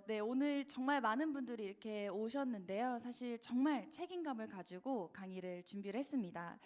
네, 오늘 정말 많은 분들이 이렇게 오셨는데요. 사실 정말 책임감을 가지고 강의를 준비를 했습니다.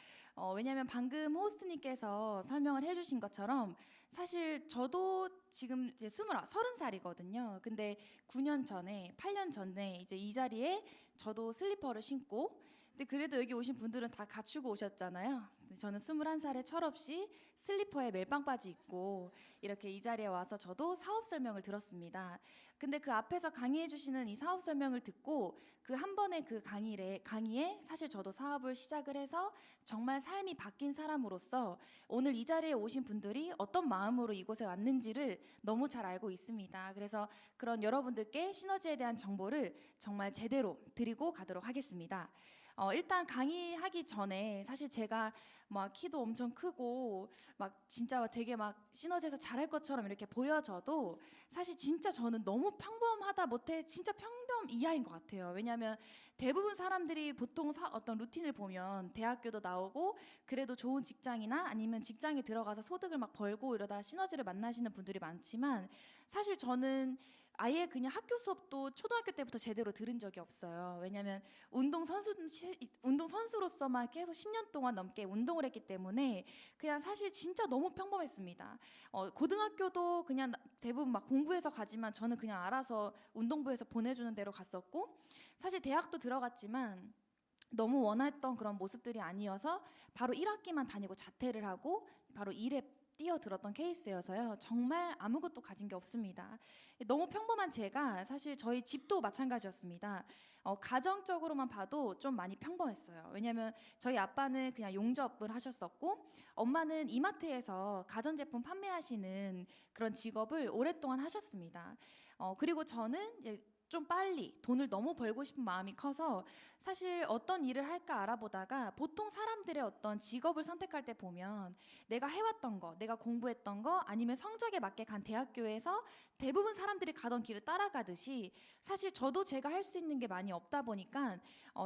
왜냐하면 방금 호스트님께서 설명을 해주신 것처럼 사실 저도 지금 이제 30살이거든요. 근데 9년 전에, 8년 전에 이제 이 자리에 저도 슬리퍼를 신고, 근데 그래도 여기 오신 분들은 다 갖추고 오셨잖아요. 근데 저는 21살에 철없이 슬리퍼에 멜빵 바지 입고 이렇게 이 자리에 와서 저도 사업 설명을 들었습니다. 근데 그 앞에서 강의해 주시는 이 사업 설명을 듣고 그 한 번의 그 강의에 사실 저도 사업을 시작을 해서 정말 삶이 바뀐 사람으로서 오늘 이 자리에 오신 분들이 어떤 마음으로 이곳에 왔는지를 너무 잘 알고 있습니다. 그래서 그런 여러분들께 시너지에 대한 정보를 정말 제대로 드리고 가도록 하겠습니다. 일단 강의하기 전에 사실 제가 막 키도 엄청 크고 막 진짜 되게 막 시너지에서 잘할 것처럼 이렇게 보여져도 사실 진짜 저는 너무 평범하다 못해 진짜 평범 이하인 것 같아요. 왜냐하면 대부분 사람들이 보통 어떤 루틴을 보면 대학교도 나오고 그래도 좋은 직장이나 아니면 직장에 들어가서 소득을 막 벌고 이러다 시너지를 만나시는 분들이 많지만 사실 저는 아예 그냥 학교 수업도 초등학교 때부터 제대로 들은 적이 없어요. 왜냐하면 운동선수로서만 계속 10년 동안 넘게 운동을 했기 때문에 그냥 사실 진짜 너무 평범했습니다. 고등학교도 그냥 대부분 막 공부해서 가지만 저는 그냥 알아서 운동부에서 보내주는 대로 갔었고 사실 대학도 들어갔지만 너무 원했던 그런 모습들이 아니어서 바로 1학기만 다니고 자퇴를 하고 바로 일에 뛰어들었던 케이스여서요. 정말 아무것도 가진 게 없습니다. 너무 평범한 제가 사실 저희 집도 마찬가지였습니다. 가정적으로만 봐도 좀 많이 평범했어요. 왜냐하면 저희 아빠는 그냥 용접을 하셨었고 엄마는 이마트에서 가전제품 판매하시는 그런 직업을 오랫동안 하셨습니다. 그리고 저는 이제 좀 빨리 돈을 너무 벌고 싶은 마음이 커서 사실 어떤 일을 할까 알아보다가 보통 사람들의 어떤 직업을 선택할 때 보면 내가 해왔던 거, 내가 공부했던 거 아니면 성적에 맞게 간 대학교에서 대부분 사람들이 가던 길을 따라가듯이 사실 저도 제가 할 수 있는 게 많이 없다 보니까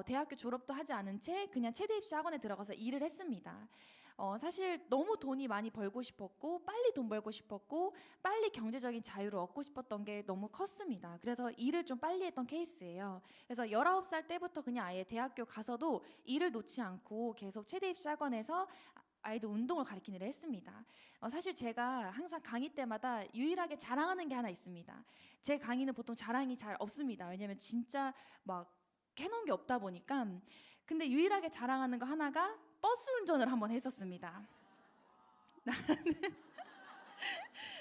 대학교 졸업도 하지 않은 채 그냥 체대 입시 학원에 들어가서 일을 했습니다. 사실 너무 돈이 많이 벌고 싶었고 빨리 돈 벌고 싶었고 빨리 경제적인 자유를 얻고 싶었던 게 너무 컸습니다. 그래서 일을 좀 빨리 했던 케이스예요. 그래서 19살 때부터 그냥 아예 대학교 가서도 일을 놓지 않고 계속 체대 입시 학원에서 아이들 운동을 가르치는 일을 했습니다. 사실 제가 항상 강의 때마다 유일하게 자랑하는 게 하나 있습니다. 제 강의는 보통 자랑이 잘 없습니다. 왜냐면 진짜 막 해놓은 게 없다 보니까. 근데 유일하게 자랑하는 거 하나가 버스 운전을 한번 했었습니다.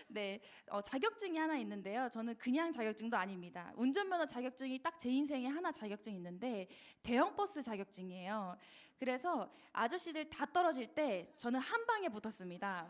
네, 자격증이 하나 있는데요. 저는 그냥 자격증도 아닙니다. 운전면허 자격증이 딱 제 인생에 하나 자격증이 있는데 대형 버스 자격증이에요. 그래서 아저씨들 다 떨어질 때 저는 한 방에 붙었습니다.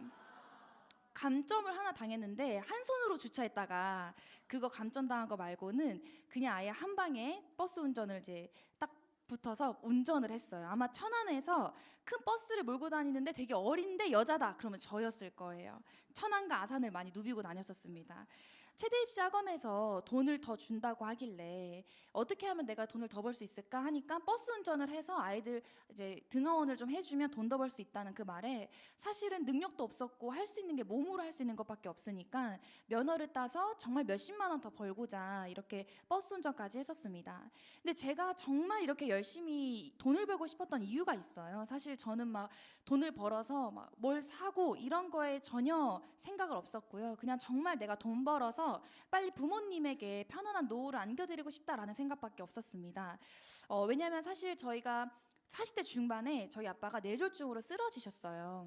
감점을 하나 당했는데 한 손으로 주차했다가 그거 감점 당한 거 말고는 그냥 아예 한 방에 버스 운전을 이제 딱 붙어서 운전을 했어요. 아마 천안에서 큰 버스를 몰고 다니는데 되게 어린데 여자다 그러면 저였을 거예요. 천안과 아산을 많이 누비고 다녔었습니다. 체대 입시 학원에서 돈을 더 준다고 하길래 어떻게 하면 내가 돈을 더 벌 수 있을까 하니까 버스 운전을 해서 아이들 이제 등하원을 좀 해주면 돈 더 벌 수 있다는 그 말에 사실은 능력도 없었고 할 수 있는 게 몸으로 할 수 있는 것밖에 없으니까 면허를 따서 정말 몇십만 원 더 벌고자 이렇게 버스 운전까지 했었습니다. 근데 제가 정말 이렇게 열심히 돈을 벌고 싶었던 이유가 있어요. 사실 저는 막 돈을 벌어서 막 뭘 사고 이런 거에 전혀 생각을 없었고요. 그냥 정말 내가 돈 벌어서 빨리 부모님에게 편안한 노후를 안겨드리고 싶다라는 생각밖에 없었습니다. 왜냐하면 사실 저희가 40대 중반에 저희 아빠가 뇌졸중으로 쓰러지셨어요.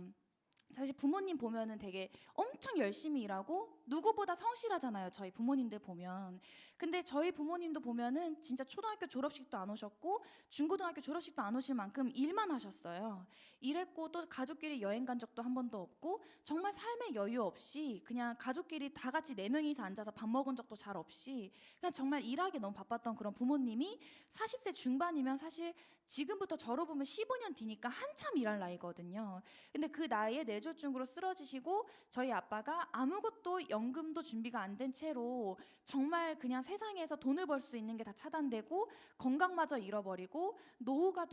사실 부모님 보면은 되게 엄청 열심히 일하고 누구보다 성실하잖아요. 저희 부모님들 보면. 근데 저희 부모님도 보면은 진짜 초등학교 졸업식도 안 오셨고 중고등학교 졸업식도 안 오실 만큼 일만 하셨어요. 일했고 또 가족끼리 여행 간 적도 한 번도 없고 정말 삶의 여유 없이 그냥 가족끼리 다 같이 네 명이서 앉아서 밥 먹은 적도 잘 없이 그냥 정말 일하기 너무 바빴던 그런 부모님이 40세 중반이면 사실 지금부터 저로 보면 15년 뒤니까 한참 일할 나이거든요. 근데 그 나이에 뇌졸중으로 쓰러지시고 저희 아빠가 아무것도 연금도 준비가 안 된 채로 정말 그냥 세상에서 돈을 벌 수 있는 게 다 차단되고 건강마저 잃어버리고 노후가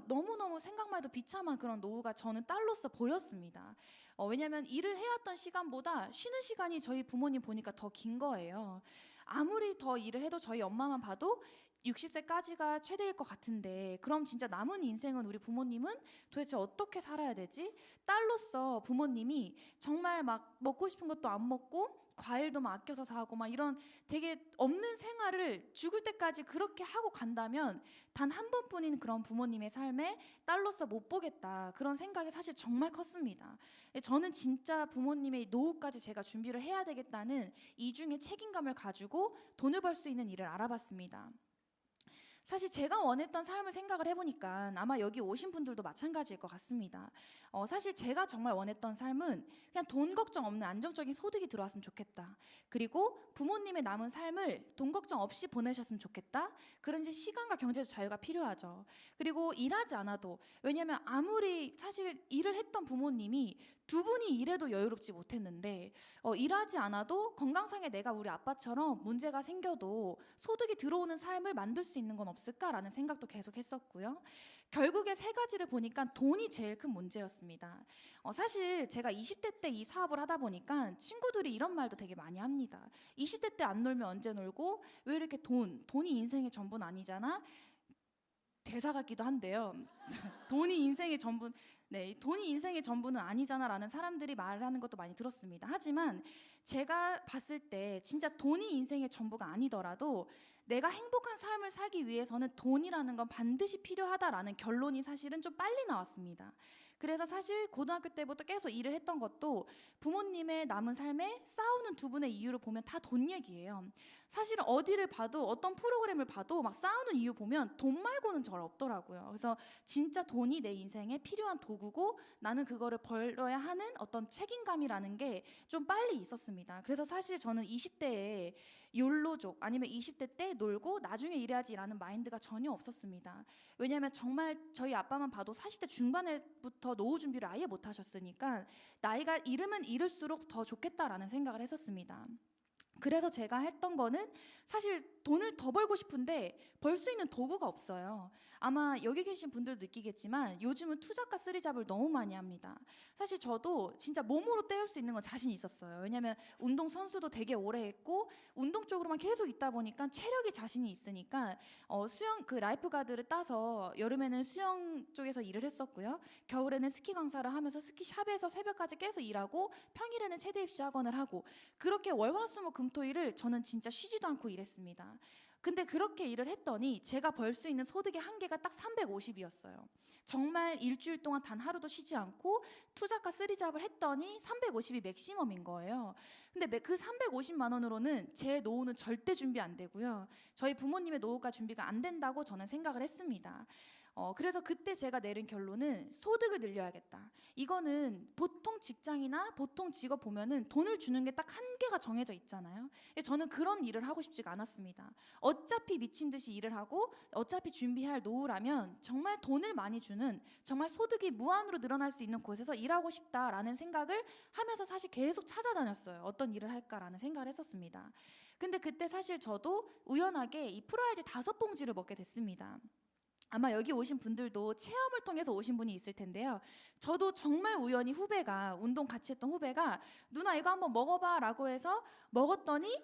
너무너무 생각만 해도 비참한 그런 노후가 저는 딸로서 보였습니다. 왜냐하면 일을 해왔던 시간보다 쉬는 시간이 저희 부모님 보니까 더 긴 거예요. 아무리 더 일을 해도 저희 엄마만 봐도 60세까지가 최대일 것 같은데 그럼 진짜 남은 인생은 우리 부모님은 도대체 어떻게 살아야 되지? 딸로서 부모님이 정말 막 먹고 싶은 것도 안 먹고 과일도 막 아껴서 사고 막 이런 되게 없는 생활을 죽을 때까지 그렇게 하고 간다면 단 한 번뿐인 그런 부모님의 삶에 딸로서 못 보겠다, 그런 생각이 사실 정말 컸습니다. 저는 진짜 부모님의 노후까지 제가 준비를 해야 되겠다는 이중의 책임감을 가지고 돈을 벌 수 있는 일을 알아봤습니다. 사실 제가 원했던 삶을 생각을 해보니까 아마 여기 오신 분들도 마찬가지일 것 같습니다. 사실 제가 정말 원했던 삶은 그냥 돈 걱정 없는 안정적인 소득이 들어왔으면 좋겠다. 그리고 부모님의 남은 삶을 돈 걱정 없이 보내셨으면 좋겠다. 그런 이제 시간과 경제적 자유가 필요하죠. 그리고 일하지 않아도, 왜냐하면 아무리 사실 일을 했던 부모님이 두 분이 일해도 여유롭지 못했는데 일하지 않아도 건강상에 내가 우리 아빠처럼 문제가 생겨도 소득이 들어오는 삶을 만들 수 있는 건 없을까라는 생각도 계속 했었고요. 결국에 세 가지를 보니까 돈이 제일 큰 문제였습니다. 사실 제가 20대 때 이 사업을 하다 보니까 친구들이 이런 말도 되게 많이 합니다. 20대 때 안 놀면 언제 놀고 왜 이렇게 돈이 인생의 전부는 아니잖아. 대사 같기도 한데요. 돈이 인생의 전부, 네, 돈이 인생의 전부는 아니잖아라는 사람들이 말하는 것도 많이 들었습니다. 하지만 제가 봤을 때 진짜 돈이 인생의 전부가 아니더라도 내가 행복한 삶을 살기 위해서는 돈이라는 건 반드시 필요하다라는 결론이 사실은 좀 빨리 나왔습니다. 그래서 사실 고등학교 때부터 계속 일을 했던 것도 부모님의 남은 삶에 싸우는 두 분의 이유를 보면 다 돈 얘기예요. 사실은 어디를 봐도 어떤 프로그램을 봐도 막 싸우는 이유 보면 돈 말고는 잘 없더라고요. 그래서 진짜 돈이 내 인생에 필요한 도구고 나는 그거를 벌어야 하는 어떤 책임감이라는 게 좀 빨리 있었습니다. 그래서 사실 저는 20대에 욜로족 아니면 20대 때 놀고 나중에 일해야지라는 마인드가 전혀 없었습니다. 왜냐하면 정말 저희 아빠만 봐도 40대 중반에부터 노후 준비를 아예 못 하셨으니까 나이가 이르면 이를수록 더 좋겠다라는 생각을 했었습니다. 그래서 제가 했던 거는 사실 돈을 더 벌고 싶은데 벌 수 있는 도구가 없어요. 아마 여기 계신 분들도 느끼겠지만 요즘은 투잡과 쓰리잡을 너무 많이 합니다. 사실 저도 진짜 몸으로 때울 수 있는 건 자신이 있었어요. 왜냐하면 운동 선수도 되게 오래 했고 운동 쪽으로만 계속 있다 보니까 체력이 자신이 있으니까 수영 그 라이프가드를 따서 여름에는 수영 쪽에서 일을 했었고요. 겨울에는 스키 강사를 하면서 스키샵에서 새벽까지 계속 일하고 평일에는 체대 입시 학원을 하고 그렇게 월화수목금토일을 저는 진짜 쉬지도 않고 일했습니다. 근데 그렇게 일을 했더니 제가 벌 수 있는 소득의 한계가 딱 350이었어요. 정말 일주일 동안 단 하루도 쉬지 않고 투잡과 쓰리잡을 했더니 350이 맥시멈인 거예요. 근데 그 350만 원으로는 제 노후는 절대 준비 안 되고요. 저희 부모님의 노후가 준비가 안 된다고 저는 생각을 했습니다. 그래서 그때 제가 내린 결론은 소득을 늘려야겠다. 이거는 보통 직장이나 보통 직업 보면은 돈을 주는 게 딱 한계가 정해져 있잖아요. 저는 그런 일을 하고 싶지가 않았습니다. 어차피 미친 듯이 일을 하고 어차피 준비할 노후라면 정말 돈을 많이 주는 정말 소득이 무한으로 늘어날 수 있는 곳에서 일하고 싶다라는 생각을 하면서 사실 계속 찾아다녔어요. 어떤 일을 할까라는 생각을 했었습니다. 근데 그때 사실 저도 우연하게 이 프로알지 5봉지를 먹게 됐습니다. 아마 여기 오신 분들도 체험을 통해서 오신 분이 있을 텐데요. 저도 정말 우연히 후배가, 운동 같이 했던 후배가 누나 이거 한번 먹어봐 라고 해서 먹었더니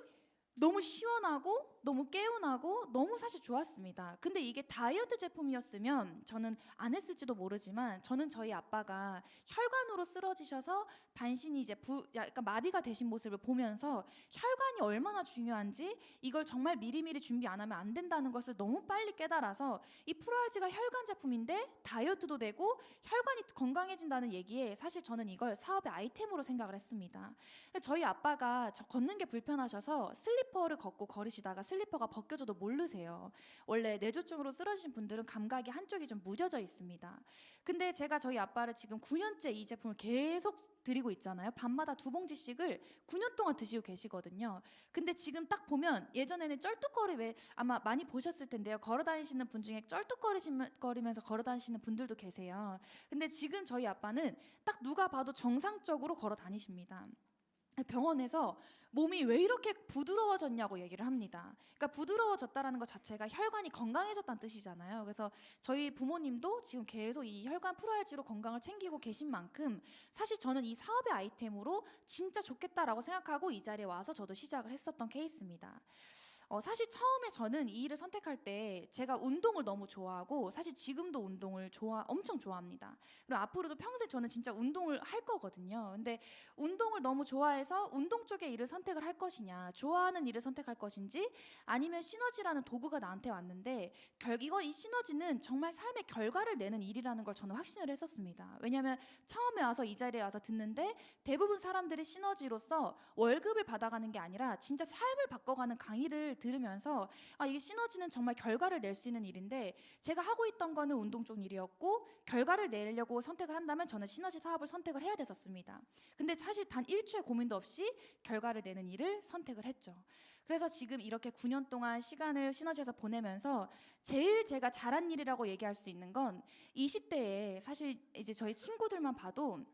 너무 시원하고 너무 개운하고 너무 사실 좋았습니다. 근데 이게 다이어트 제품이었으면 저는 안 했을지도 모르지만 저는 저희 아빠가 혈관으로 쓰러지셔서 반신이 이제 약간 마비가 되신 모습을 보면서 혈관이 얼마나 중요한지 이걸 정말 미리미리 준비 안 하면 안 된다는 것을 너무 빨리 깨달아서 이 프로알지가 혈관 제품인데 다이어트도 되고 혈관이 건강해진다는 얘기에 사실 저는 이걸 사업의 아이템으로 생각을 했습니다. 저희 아빠가 저 걷는 게 불편하셔서 슬리퍼를 걷고 걸으시다가 슬리퍼가 벗겨져도 모르세요. 원래 뇌졸중으로 쓰러지신 분들은 감각이 한쪽이 좀 무뎌져 있습니다. 근데 제가 저희 아빠를 지금 9년째 이 제품을 계속 드리고 있잖아요. 밤마다 2봉지씩을 9년 동안 드시고 계시거든요. 근데 지금 딱 보면 예전에는 쩔뚝거리 왜 아마 많이 보셨을 텐데요. 걸어 다니시는 분 중에 쩔뚝거리면서 걸어 다니시는 분들도 계세요. 근데 지금 저희 아빠는 딱 누가 봐도 정상적으로 걸어 다니십니다. 병원에서 몸이 왜 이렇게 부드러워졌냐고 얘기를 합니다. 그러니까 부드러워졌다라는 것 자체가 혈관이 건강해졌다는 뜻이잖아요. 그래서 저희 부모님도 지금 계속 이 혈관 풀어야지로 건강을 챙기고 계신 만큼 사실 저는 이 사업의 아이템으로 진짜 좋겠다라고 생각하고 이 자리에 와서 저도 시작을 했었던 케이스입니다. 사실 처음에 저는 이 일을 선택할 때 제가 운동을 너무 좋아하고 사실 지금도 운동을 엄청 좋아합니다. 그리고 앞으로도 평생 저는 진짜 운동을 할 거거든요. 근데 운동을 너무 좋아해서 운동 쪽의 일을 선택을 할 것이냐, 좋아하는 일을 선택할 것인지 아니면 시너지라는 도구가 나한테 왔는데 이 시너지는 정말 삶의 결과를 내는 일이라는 걸 저는 확신을 했었습니다. 왜냐하면 처음에 와서 이 자리에 와서 듣는데 대부분 사람들이 시너지로서 월급을 받아가는 게 아니라 진짜 삶을 바꿔가는 강의를 들으면서 이게 시너지는 정말 결과를 낼 수 있는 일인데 제가 하고 있던 거는 운동 쪽 일이었고 결과를 내려고 선택을 한다면 저는 시너지 사업을 선택을 해야 됐었습니다. 근데 사실 단 1초의 고민도 없이 결과를 내는 일을 선택을 했죠. 그래서 지금 이렇게 9년 동안 시간을 시너지에서 보내면서 제일 제가 잘한 일이라고 얘기할 수 있는 건 20대에 사실 이제 저희 친구들만 봐도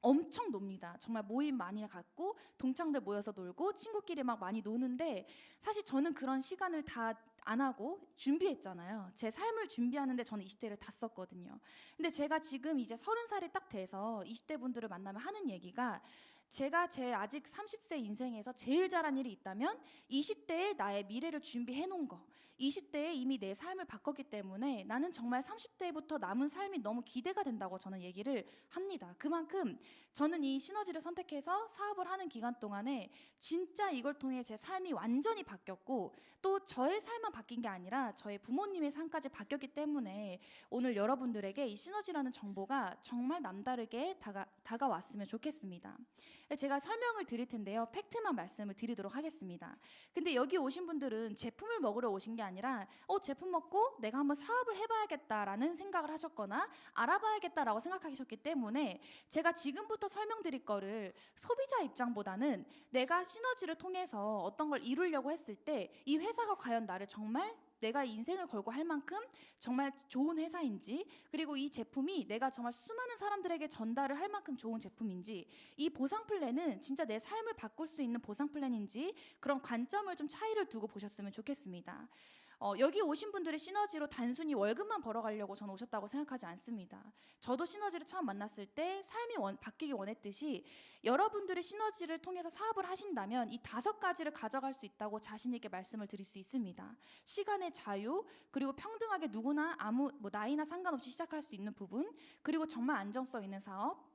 엄청 놉니다. 정말 모임 많이 갖고 동창들 모여서 놀고 친구끼리 막 많이 노는데 사실 저는 그런 시간을 다 안 하고 준비했잖아요. 제 삶을 준비하는데 저는 20대를 다 썼거든요. 근데 제가 지금 이제 30살이 딱 돼서 20대 분들을 만나면 하는 얘기가 제가 제 아직 30세 인생에서 제일 잘한 일이 있다면 20대에 나의 미래를 준비해 놓은 거. 20대에 이미 내 삶을 바꿨기 때문에 나는 정말 30대부터 남은 삶이 너무 기대가 된다고 저는 얘기를 합니다. 그만큼 저는 이 시너지를 선택해서 사업을 하는 기간 동안에 진짜 이걸 통해 제 삶이 완전히 바뀌었고 또 저의 삶만 바뀐 게 아니라 저의 부모님의 삶까지 바뀌었기 때문에 오늘 여러분들에게 이 시너지라는 정보가 정말 남다르게 다가왔으면 좋겠습니다. 제가 설명을 드릴 텐데요. 팩트만 말씀을 드리도록 하겠습니다. 근데 여기 오신 분들은 제품을 먹으러 오신 게 아니라 제품 먹고 내가 한번 사업을 해봐야겠다라는 생각을 하셨거나 알아봐야겠다라고 생각하셨기 때문에 제가 지금부터 설명드릴 거를 소비자 입장보다는 내가 시너지를 통해서 어떤 걸 이루려고 했을 때 이 회사가 과연 나를 정말 내가 인생을 걸고 할 만큼 정말 좋은 회사인지 그리고 이 제품이 내가 정말 수많은 사람들에게 전달을 할 만큼 좋은 제품인지 이 보상 플랜은 진짜 내 삶을 바꿀 수 있는 보상 플랜인지 그런 관점을 좀 차이를 두고 보셨으면 좋겠습니다. 여기 오신 분들의 시너지로 단순히 월급만 벌어가려고 저는 오셨다고 생각하지 않습니다. 저도 시너지를 처음 만났을 때 삶이 바뀌길 원했듯이 여러분들의 시너지를 통해서 사업을 하신다면 이 5가지를 가져갈 수 있다고 자신 있게 말씀을 드릴 수 있습니다. 시간의 자유, 그리고 평등하게 누구나 나이나 상관없이 시작할 수 있는 부분, 그리고 정말 안정성 있는 사업,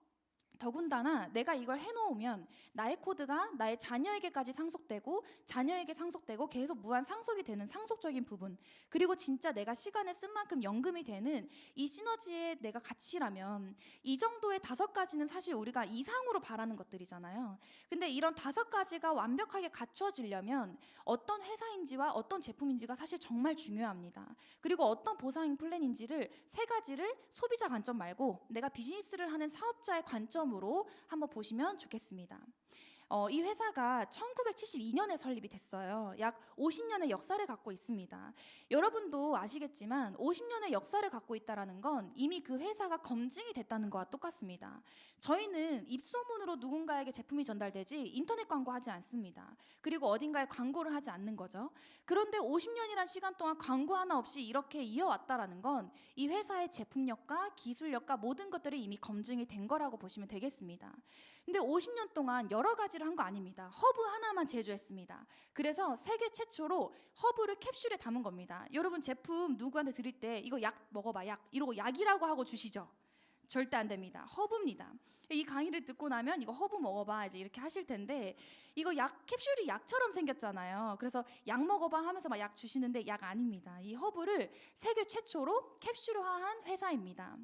더군다나 내가 이걸 해놓으면 나의 코드가 나의 자녀에게까지 상속되고 자녀에게 상속되고 계속 무한 상속이 되는 상속적인 부분, 그리고 진짜 내가 시간을 쓴 만큼 연금이 되는 이 시너지의 내가 가치라면 이 정도의 5가지는 사실 우리가 이상으로 바라는 것들이잖아요. 근데 이런 5가지가 완벽하게 갖춰지려면 어떤 회사인지와 어떤 제품인지가 사실 정말 중요합니다. 그리고 어떤 보상 플랜인지를 3가지를 소비자 관점 말고 내가 비즈니스를 하는 사업자의 관점으로 한번 보시면 좋겠습니다. 이 회사가 1972년에 설립이 됐어요. 약 50년의 역사를 갖고 있습니다. 여러분도 아시겠지만 50년의 역사를 갖고 있다는 건 이미 그 회사가 검증이 됐다는 것과 똑같습니다. 저희는 입소문으로 누군가에게 제품이 전달되지 인터넷 광고하지 않습니다. 그리고 어딘가에 광고를 하지 않는 거죠. 그런데 50년이란 시간 동안 광고 하나 없이 이렇게 이어왔다는 건 이 회사의 제품력과 기술력과 모든 것들이 이미 검증이 된 거라고 보시면 되겠습니다. 근데 50년 동안 여러 가지를 한 거 아닙니다. 허브 하나만 제조했습니다. 그래서 세계 최초로 허브를 캡슐에 담은 겁니다. 여러분 제품 누구한테 드릴 때 이거 약 먹어봐 약 이러고 약이라고 하고 주시죠? 절대 안 됩니다. 허브입니다. 이 강의를 듣고 나면 이거 허브 먹어봐 이제 이렇게 하실 텐데 이거 캡슐이 약처럼 생겼잖아요. 그래서 약 먹어봐 하면서 막 약 주시는데 약 아닙니다. 이 허브를 세계 최초로 캡슐화한 회사입니다.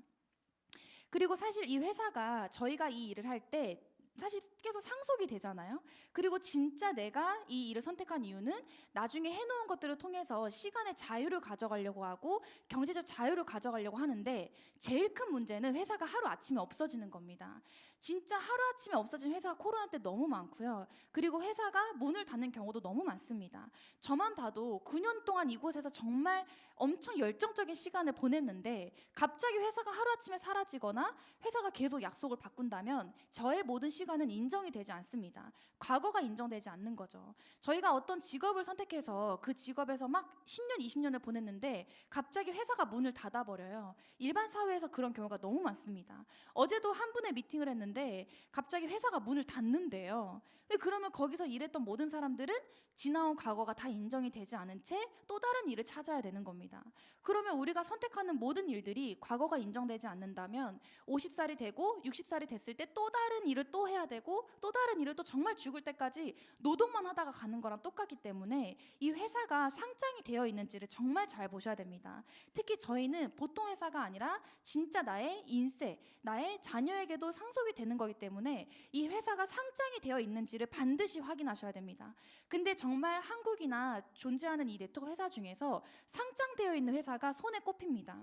그리고 사실 이 회사가 저희가 이 일을 할 때 사실 계속 상속이 되잖아요. 그리고 진짜 내가 이 일을 선택한 이유는 나중에 해놓은 것들을 통해서 시간의 자유를 가져가려고 하고 경제적 자유를 가져가려고 하는데 제일 큰 문제는 회사가 하루아침에 없어지는 겁니다. 진짜 하루아침에 없어진 회사가 코로나 때 너무 많고요. 그리고 회사가 문을 닫는 경우도 너무 많습니다. 저만 봐도 9년 동안 이곳에서 정말 엄청 열정적인 시간을 보냈는데 갑자기 회사가 하루아침에 사라지거나 회사가 계속 약속을 바꾼다면 저의 모든 시간은 인정이 되지 않습니다. 과거가 인정되지 않는 거죠. 저희가 어떤 직업을 선택해서 그 직업에서 막 10년, 20년을 보냈는데 갑자기 회사가 문을 닫아버려요. 일반 사회에서 그런 경우가 너무 많습니다. 어제도 한 분의 미팅을 했는데 갑자기 회사가 문을 닫는데요. 그러면 거기서 일했던 모든 사람들은 지나온 과거가 다 인정이 되지 않은 채 또 다른 일을 찾아야 되는 겁니다. 그러면 우리가 선택하는 모든 일들이 과거가 인정되지 않는다면 50살이 되고 60살이 됐을 때 또 다른 일을 또 해야 되고 또 다른 일을 또 정말 죽을 때까지 노동만 하다가 가는 거랑 똑같기 때문에 이 회사가 상장이 되어 있는지를 정말 잘 보셔야 됩니다. 특히 저희는 보통 회사가 아니라 진짜 나의 인세, 나의 자녀에게도 상속이 되는 거기 때문에 이 회사가 상장이 되어 있는지를 반드시 확인하셔야 됩니다. 근데 정말 한국이나 존재하는 이 네트워크 회사 중에서 상장되어 있는 회사가 손에 꼽힙니다.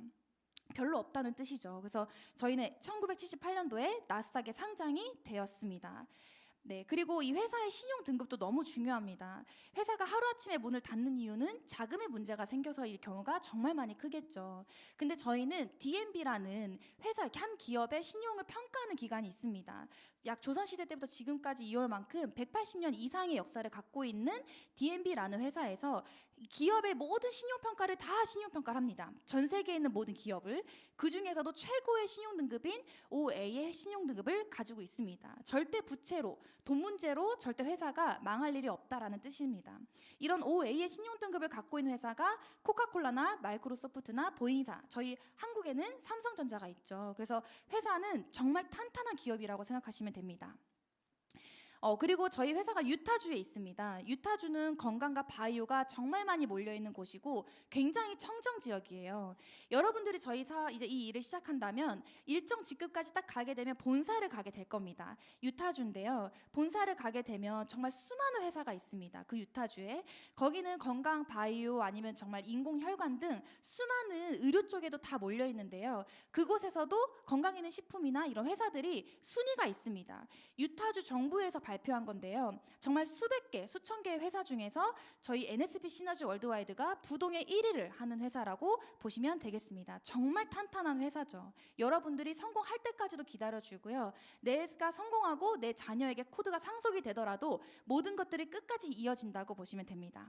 별로 없다는 뜻이죠. 그래서 저희는 1978년도에 나스닥에 상장이 되었습니다. 네, 그리고 이 회사의 신용 등급도 너무 중요합니다. 회사가 하루아침에 문을 닫는 이유는 자금의 문제가 생겨서일 경우가 정말 많이 크겠죠. 근데 저희는 DNB라는 회사, 한 기업의 신용을 평가하는 기관이 있습니다. 약 조선시대 때부터 지금까지 이어올 만큼 180년 이상의 역사를 갖고 있는 DNB라는 회사에서 기업의 모든 신용평가를 다 신용평가를 합니다. 전 세계에 있는 모든 기업을. 그 중에서도 최고의 신용등급인 OA의 신용등급을 가지고 있습니다. 절대 부채로, 돈 문제로 절대 회사가 망할 일이 없다라는 뜻입니다. 이런 OA의 신용등급을 갖고 있는 회사가 코카콜라나 마이크로소프트나 보잉사, 저희 한국에는 삼성전자가 있죠. 그래서 회사는 정말 탄탄한 기업이라고 생각하시면 됩니다. 그리고 저희 회사가 유타주에 있습니다. 유타주는 건강과 바이오가 정말 많이 몰려있는 곳이고 굉장히 청정 지역이에요. 여러분들이 저희 이제 이 일을 시작한다면 일정 직급까지 딱 가게 되면 본사를 가게 될 겁니다. 유타주인데요. 본사를 가게 되면 정말 수많은 회사가 있습니다. 그 유타주에. 거기는 건강, 바이오 아니면 정말 인공혈관 등 수많은 의료 쪽에도 다 몰려있는데요. 그곳에서도 건강기능 식품이나 이런 회사들이 순위가 있습니다. 유타주 정부에서 발표한 건데요. 정말 수백 개, 수천 개의 회사 중에서 저희 NSP 시너지 월드와이드가 부동의 1위를 하는 회사라고 보시면 되겠습니다. 정말 탄탄한 회사죠. 여러분들이 성공할 때까지도 기다려주고요. 내가 성공하고 내 자녀에게 코드가 상속이 되더라도 모든 것들이 끝까지 이어진다고 보시면 됩니다.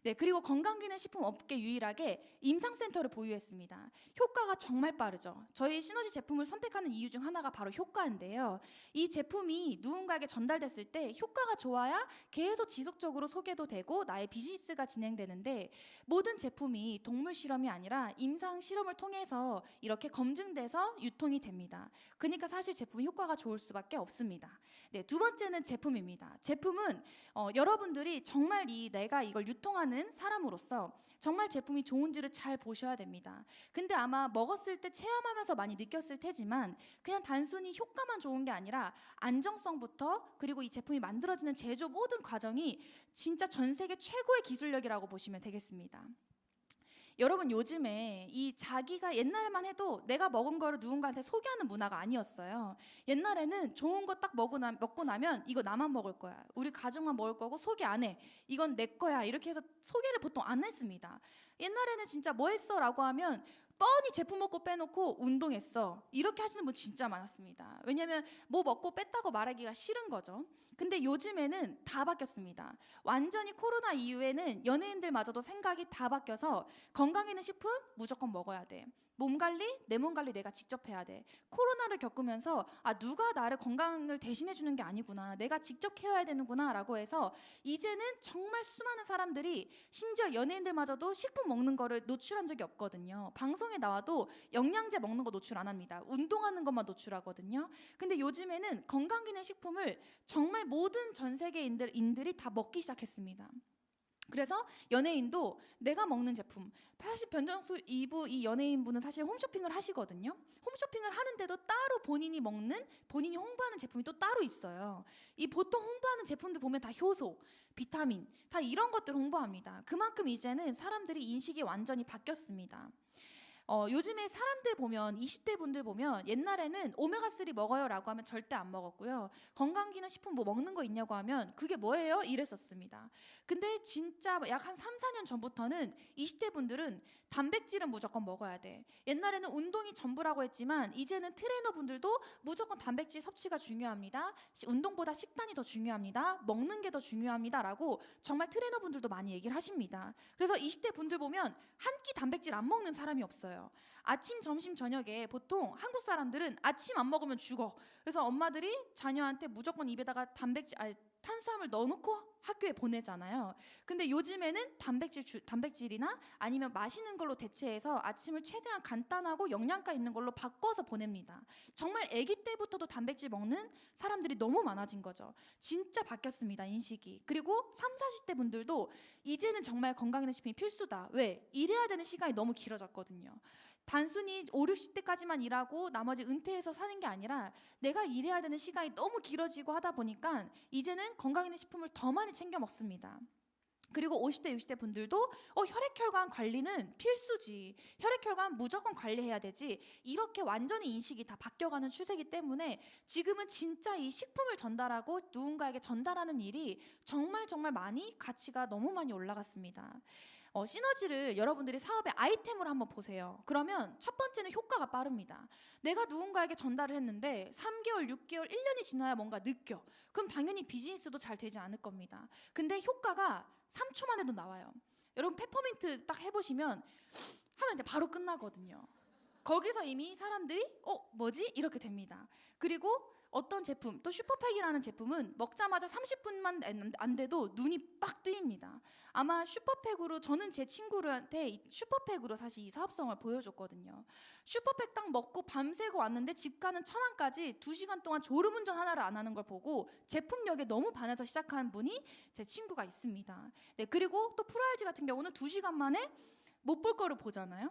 네, 그리고 건강기능식품 업계 유일하게 임상센터를 보유했습니다. 효과가 정말 빠르죠. 저희 시너지 제품을 선택하는 이유 중 하나가 바로 효과인데요. 이 제품이 누군가에게 전달됐을 때 효과가 좋아야 계속 지속적으로 소개도 되고 나의 비즈니스가 진행되는데 모든 제품이 동물 실험이 아니라 임상 실험을 통해서 이렇게 검증돼서 유통이 됩니다. 그러니까 사실 제품이 효과가 좋을 수밖에 없습니다. 네, 두 번째는 제품입니다. 제품은 여러분들이 정말 내가 이걸 유통하는 사람으로서 정말 제품이 좋은지를 잘 보셔야 됩니다. 근데 아마 먹었을 때 체험하면서 많이 느꼈을 테지만 그냥 단순히 효과만 좋은 게 아니라 안정성부터 그리고 이 제품이 만들어지는 제조 모든 과정이 진짜 전 세계 최고의 기술력이라고 보시면 되겠습니다. 여러분 요즘에 이 자기가 옛날만 해도 내가 먹은 거를 누군가한테 소개하는 문화가 아니었어요. 옛날에는 좋은 거 딱 먹고 나면 이거 나만 먹을 거야. 우리 가족만 먹을 거고 소개 안 해. 이건 내 거야. 이렇게 해서 소개를 보통 안 했습니다. 옛날에는 진짜 뭐 했어? 라고 하면 뻔히 제품 먹고 빼놓고 운동했어. 이렇게 하시는 분 진짜 많았습니다. 왜냐면 뭐 먹고 뺐다고 말하기가 싫은 거죠. 근데 요즘에는 다 바뀌었습니다. 완전히 코로나 이후에는 연예인들마저도 생각이 다 바뀌어서 건강기능식품 무조건 먹어야 돼. 몸 관리, 내 몸 관리 내가 직접 해야 돼. 코로나를 겪으면서 누가 나를 건강을 대신해 주는 게 아니구나. 내가 직접 케어해야 되는구나 라고 해서 이제는 정말 수많은 사람들이 심지어 연예인들마저도 식품 먹는 거를 노출한 적이 없거든요. 방송에 나와도 영양제 먹는 거 노출 안 합니다. 운동하는 것만 노출하거든요. 근데 요즘에는 건강기능식품을 정말 모든 전 세계인들이 다 먹기 시작했습니다. 그래서 연예인도 내가 먹는 제품, 사실 변정수 2부 이 연예인분은 사실 홈쇼핑을 하시거든요. 홈쇼핑을 하는데도 따로 본인이 홍보하는 제품이 또 따로 있어요. 이 보통 홍보하는 제품들 보면 다 효소, 비타민, 다 이런 것들 홍보합니다. 그만큼 이제는 사람들이 인식이 완전히 바뀌었습니다. 요즘에 사람들 보면 20대 분들 보면 옛날에는 오메가3 먹어요라고 하면 절대 안 먹었고요. 건강기능식품 뭐 먹는 거 있냐고 하면 그게 뭐예요? 이랬었습니다. 근데 진짜 약 한 3, 4년 전부터는 20대 분들은 단백질은 무조건 먹어야 돼. 옛날에는 운동이 전부라고 했지만 이제는 트레이너 분들도 무조건 단백질 섭취가 중요합니다. 운동보다 식단이 더 중요합니다. 먹는 게 더 중요합니다라고 정말 트레이너 분들도 많이 얘기를 하십니다. 그래서 20대 분들 보면 한 끼 단백질 안 먹는 사람이 없어요. 아침, 점심, 저녁에 보통 한국 사람들은 아침 안 먹으면 죽어. 그래서 엄마들이 자녀한테 무조건 입에다가 탄수화물 넣어놓고 학교에 보내잖아요. 근데 요즘에는 단백질이나 아니면 마시는 걸로 대체해서 아침을 최대한 간단하고 영양가 있는 걸로 바꿔서 보냅니다. 정말 아기 때부터도 단백질 먹는 사람들이 너무 많아진 거죠. 진짜 바뀌었습니다, 인식이. 그리고 3, 40대 분들도 이제는 정말 건강기능식품이 필수다. 왜? 일해야 되는 시간이 너무 길어졌거든요. 단순히 5, 60대까지만 일하고 나머지 은퇴해서 사는 게 아니라 내가 일해야 되는 시간이 너무 길어지고 하다 보니까 이제는 건강기능식품을 더 많이 챙겨 먹습니다. 그리고 50대, 60대 분들도 혈액혈관 관리는 필수지. 혈액혈관 무조건 관리해야 되지. 이렇게 완전히 인식이 다 바뀌어가는 추세이기 때문에 지금은 진짜 이 식품을 전달하고 누군가에게 전달하는 일이 정말 많이 가치가 너무 많이 올라갔습니다. 시너지를 여러분들이 사업의 아이템으로 한번 보세요. 그러면 첫 번째는 효과가 빠릅니다. 내가 누군가에게 전달을 했는데 3개월, 6개월, 1년이 지나야 뭔가 느껴. 그럼 당연히 비즈니스도 잘 되지 않을 겁니다. 근데 효과가 3초 만에도 나와요. 여러분 페퍼민트 딱 해보시면 하면 이제 바로 끝나거든요. 거기서 이미 사람들이 뭐지? 이렇게 됩니다. 그리고 어떤 제품, 또 슈퍼팩이라는 제품은 먹자마자 30분만 안 돼도 눈이 빡 뜨입니다. 아마 슈퍼팩으로 저는 제 친구들한테 슈퍼팩으로 사실 이 사업성을 보여줬거든요. 슈퍼팩 딱 먹고 밤새고 왔는데 집 가는 천안까지 2시간 동안 졸음운전 하나를 안 하는 걸 보고 제품력에 너무 반해서 시작한 분이 제 친구가 있습니다. 네, 그리고 또 프로알지 같은 경우는 2시간 만에 못 볼 거를 보잖아요.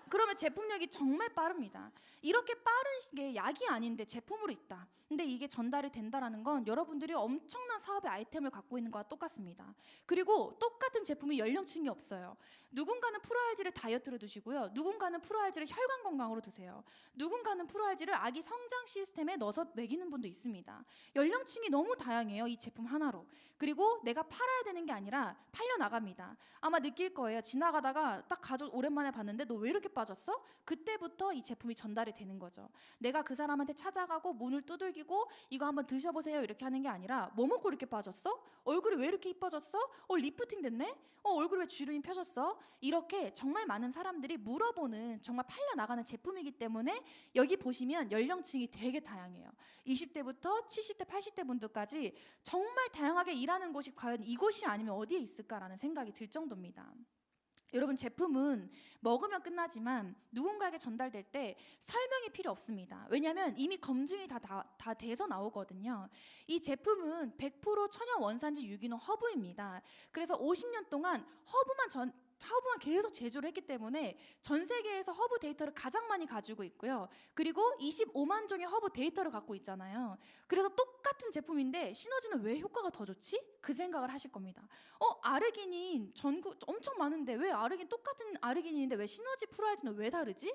그러면 제품력이 정말 빠릅니다. 이렇게 빠른 게 약이 아닌데 제품으로 있다. 근데 이게 전달이 된다라는 건 여러분들이 엄청난 사업의 아이템을 갖고 있는 거와 똑같습니다. 그리고 똑같은 제품이 연령층이 없어요. 누군가는 프로알지를 다이어트로 드시고요. 누군가는 프로알지를 혈관 건강으로 드세요. 누군가는 프로알지를 아기 성장 시스템에 넣어서 먹이는 분도 있습니다. 연령층이 너무 다양해요. 이 제품 하나로. 그리고 내가 팔아야 되는 게 아니라 팔려나갑니다. 아마 느낄 거예요. 지나가다가 딱 가족 오랜만에 봤는데 너 왜 이렇게 빠졌어? 그때부터 이 제품이 전달이 되는 거죠. 내가 그 사람한테 찾아가고 문을 두들기고 이거 한번 드셔보세요 이렇게 하는 게 아니라 뭐 먹고 이렇게 빠졌어? 얼굴이 왜 이렇게 이뻐졌어? 리프팅 됐네? 얼굴이 왜 주름이 펴졌어? 이렇게 정말 많은 사람들이 물어보는 정말 팔려나가는 제품이기 때문에 여기 보시면 연령층이 되게 다양해요. 20대부터 70대, 80대 분들까지 정말 다양하게 일하는 곳이 과연 이곳이 아니면 어디에 있을까라는 생각이 들 정도입니다. 여러분 제품은 먹으면 끝나지만 누군가에게 전달될 때 설명이 필요 없습니다. 왜냐하면 이미 검증이 다 돼서 나오거든요. 이 제품은 100% 천연 원산지 유기농 허브입니다. 그래서 50년 동안 허브만 계속 제조를 했기 때문에 전 세계에서 허브 데이터를 가장 많이 가지고 있고요. 그리고 25만 종의 허브 데이터를 갖고 있잖아요. 그래서 똑같은 제품인데 시너지는 왜 효과가 더 좋지? 그 생각을 하실 겁니다. 아르기닌 전국 엄청 많은데 왜 똑같은 아르기닌인데 왜 시너지 프로알지는 왜 다르지?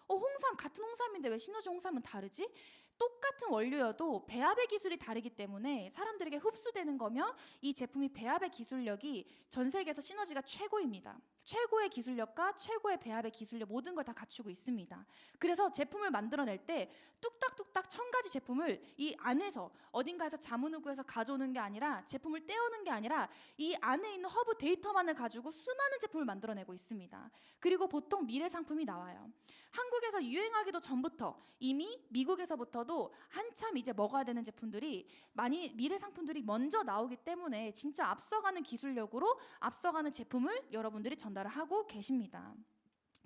홍삼 같은 홍삼인데 왜 시너지 홍삼은 다르지? 똑같은 원료여도 배합의 기술이 다르기 때문에 사람들에게 흡수되는 거며 이 제품이 배합의 기술력이 전 세계에서 시너지가 최고입니다. 최고의 기술력과 최고의 배합의 기술력 모든 걸 다 갖추고 있습니다. 그래서 제품을 만들어낼 때 뚝딱뚝딱 1000가지 제품을 이 안에서 어딘가에서 자문후구에서 가져오는 게 아니라 제품을 떼어오는 게 아니라 이 안에 있는 허브 데이터만을 가지고 수많은 제품을 만들어내고 있습니다. 그리고 보통 미래 상품이 나와요. 한국에서 유행하기도 전부터 이미 미국에서부터도 한참 이제 먹어야 되는 제품들이 많이 미래 상품들이 먼저 나오기 때문에 진짜 앞서가는 기술력으로 앞서가는 제품을 여러분들이 전달을 하고 계십니다.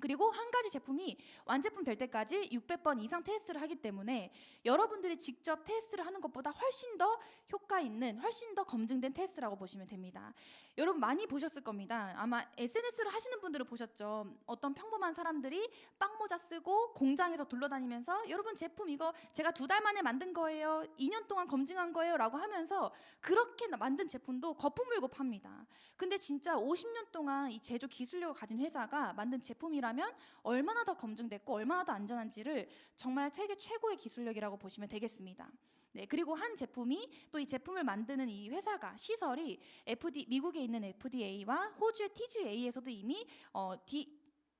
그리고 한 가지 제품이 완제품 될 때까지 600번 이상 테스트를 하기 때문에 여러분들이 직접 테스트를 하는 것보다 훨씬 더 효과 있는, 훨씬 더 검증된 테스트라고 보시면 됩니다. 여러분 많이 보셨을 겁니다. 아마 SNS를 하시는 분들은 보셨죠. 어떤 평범한 사람들이 빵모자 쓰고 공장에서 둘러다니면서 여러분 제품 이거 제가 2달 만에 만든 거예요. 2년 동안 검증한 거예요. 라고 하면서 그렇게 만든 제품도 거품 물고 팝니다. 근데 진짜 50년 동안 이 제조 기술력을 가진 회사가 만든 제품이라 제품이라면 얼마나 더 검증됐고 얼마나 더 안전한지를 정말 세계 최고의 기술력이라고 보시면 되겠습니다. 네, 그리고 한 제품이 또 이 제품을 만드는 이 회사가 시설이 미국에 있는 FDA와 호주의 TGA에서도 이미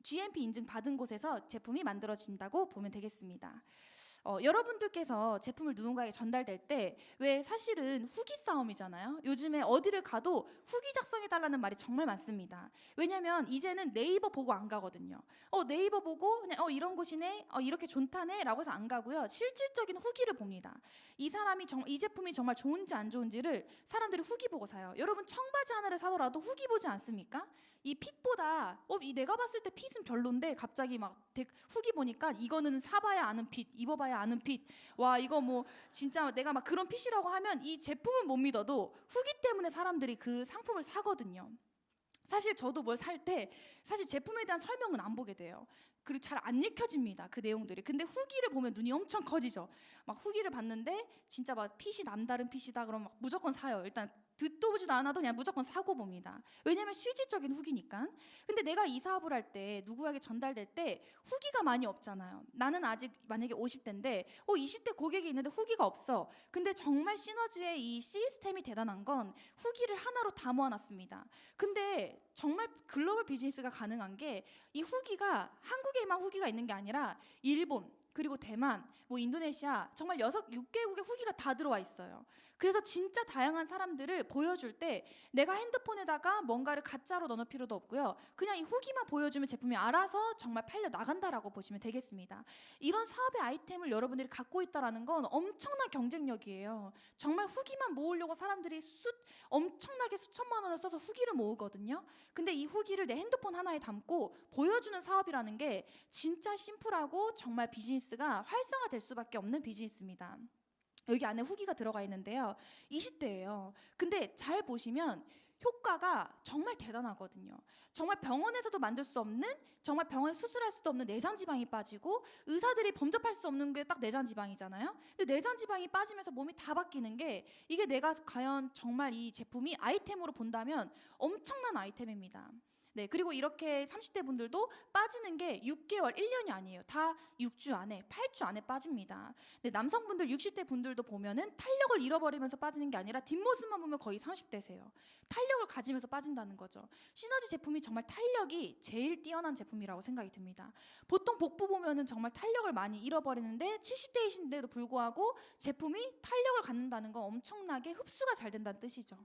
GMP 인증 받은 곳에서 제품이 만들어진다고 보면 되겠습니다. 여러분들께서 제품을 누군가에게 전달될 때 왜 사실은 후기 싸움이잖아요. 요즘에 어디를 가도 후기 작성해달라는 말이 정말 많습니다. 왜냐하면 이제는 네이버 보고 안 가거든요. 네이버 보고 그냥 이런 곳이네, 이렇게 좋다네 라고 해서 안 가고요. 실질적인 후기를 봅니다. 이 제품이 정말 좋은지 안 좋은지를 사람들이 후기 보고 사요. 여러분 청바지 하나를 사더라도 후기 보지 않습니까? 이 핏보다 내가 봤을 때 핏은 별론데 갑자기 막 후기 보니까 이거는 사봐야 아는 핏, 입어봐야 아는 핏, 와 이거 뭐 진짜 내가 막 그런 핏이라고 하면 이 제품은 못 믿어도 후기 때문에 사람들이 그 상품을 사거든요. 사실 저도 뭘 살 때 사실 제품에 대한 설명은 안 보게 돼요. 그리고 잘 안 읽혀집니다, 그 내용들이. 근데 후기를 보면 눈이 엄청 커지죠. 막 후기를 봤는데 진짜 막 핏이 남다른 핏이다 그러면 막 무조건 사요. 일단 듣도 보지도 않아도 그냥 무조건 사고 봅니다. 왜냐면 실질적인 후기니까. 근데 내가 이 사업을 할 때 누구에게 전달될 때 후기가 많이 없잖아요. 나는 아직 만약에 50대인데 20대 고객이 있는데 후기가 없어. 근데 정말 시너지의 이 시스템이 대단한 건 후기를 하나로 다 모아놨습니다. 근데 정말 글로벌 비즈니스가 가능한 게 이 후기가 한국에만 후기가 있는 게 아니라 일본, 그리고 대만, 뭐 인도네시아 정말 6개국의 후기가 다 들어와 있어요. 그래서 진짜 다양한 사람들을 보여줄 때 내가 핸드폰에다가 뭔가를 가짜로 넣을 필요도 없고요. 그냥 이 후기만 보여주면 제품이 알아서 정말 팔려 나간다라고 보시면 되겠습니다. 이런 사업의 아이템을 여러분들이 갖고 있다는 건 엄청난 경쟁력이에요. 정말 후기만 모으려고 사람들이 엄청나게 수천만 원을 써서 후기를 모으거든요. 근데 이 후기를 내 핸드폰 하나에 담고 보여주는 사업이라는 게 진짜 심플하고 정말 비즈니스가 활성화될 수밖에 없는 비즈니스입니다. 여기 안에 후기가 들어가 있는데요. 20대예요. 근데 잘 보시면 효과가 정말 대단하거든요. 정말 병원에서도 만들 수 없는, 정말 병원에 수술할 수도 없는 내장 지방이 빠지고 의사들이 범접할 수 없는 게 딱 내장 지방이잖아요. 근데 내장 지방이 빠지면서 몸이 다 바뀌는 게 이게 내가 과연 정말 이 제품이 아이템으로 본다면 엄청난 아이템입니다. 네, 그리고 이렇게 30대 분들도 빠지는 게 6개월, 1년이 아니에요. 다 6주 안에, 8주 안에 빠집니다. 네, 남성분들 60대 분들도 보면은 탄력을 잃어버리면서 빠지는 게 아니라 뒷모습만 보면 거의 30대세요. 탄력을 가지면서 빠진다는 거죠. 시너지 제품이 정말 탄력이 제일 뛰어난 제품이라고 생각이 듭니다. 보통 복부 보면은 정말 탄력을 많이 잃어버리는데 70대이신데도 불구하고 제품이 탄력을 갖는다는 건 엄청나게 흡수가 잘 된다는 뜻이죠.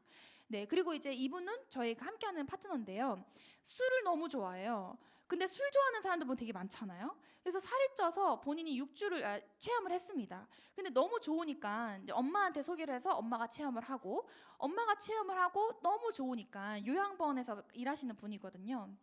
네, 그리고 이제 이분은 저희가 함께하는 파트너인데요. 술을 너무 좋아해요. 근데 술 좋아하는 사람들 보면 되게 많잖아요. 그래서 살이 쪄서 본인이 6주를 체험을 했습니다. 근데 너무 좋으니까 이제 엄마한테 소개를 해서 엄마가 체험을 하고 너무 좋으니까 요양병원에서 일하시는 분이거든요.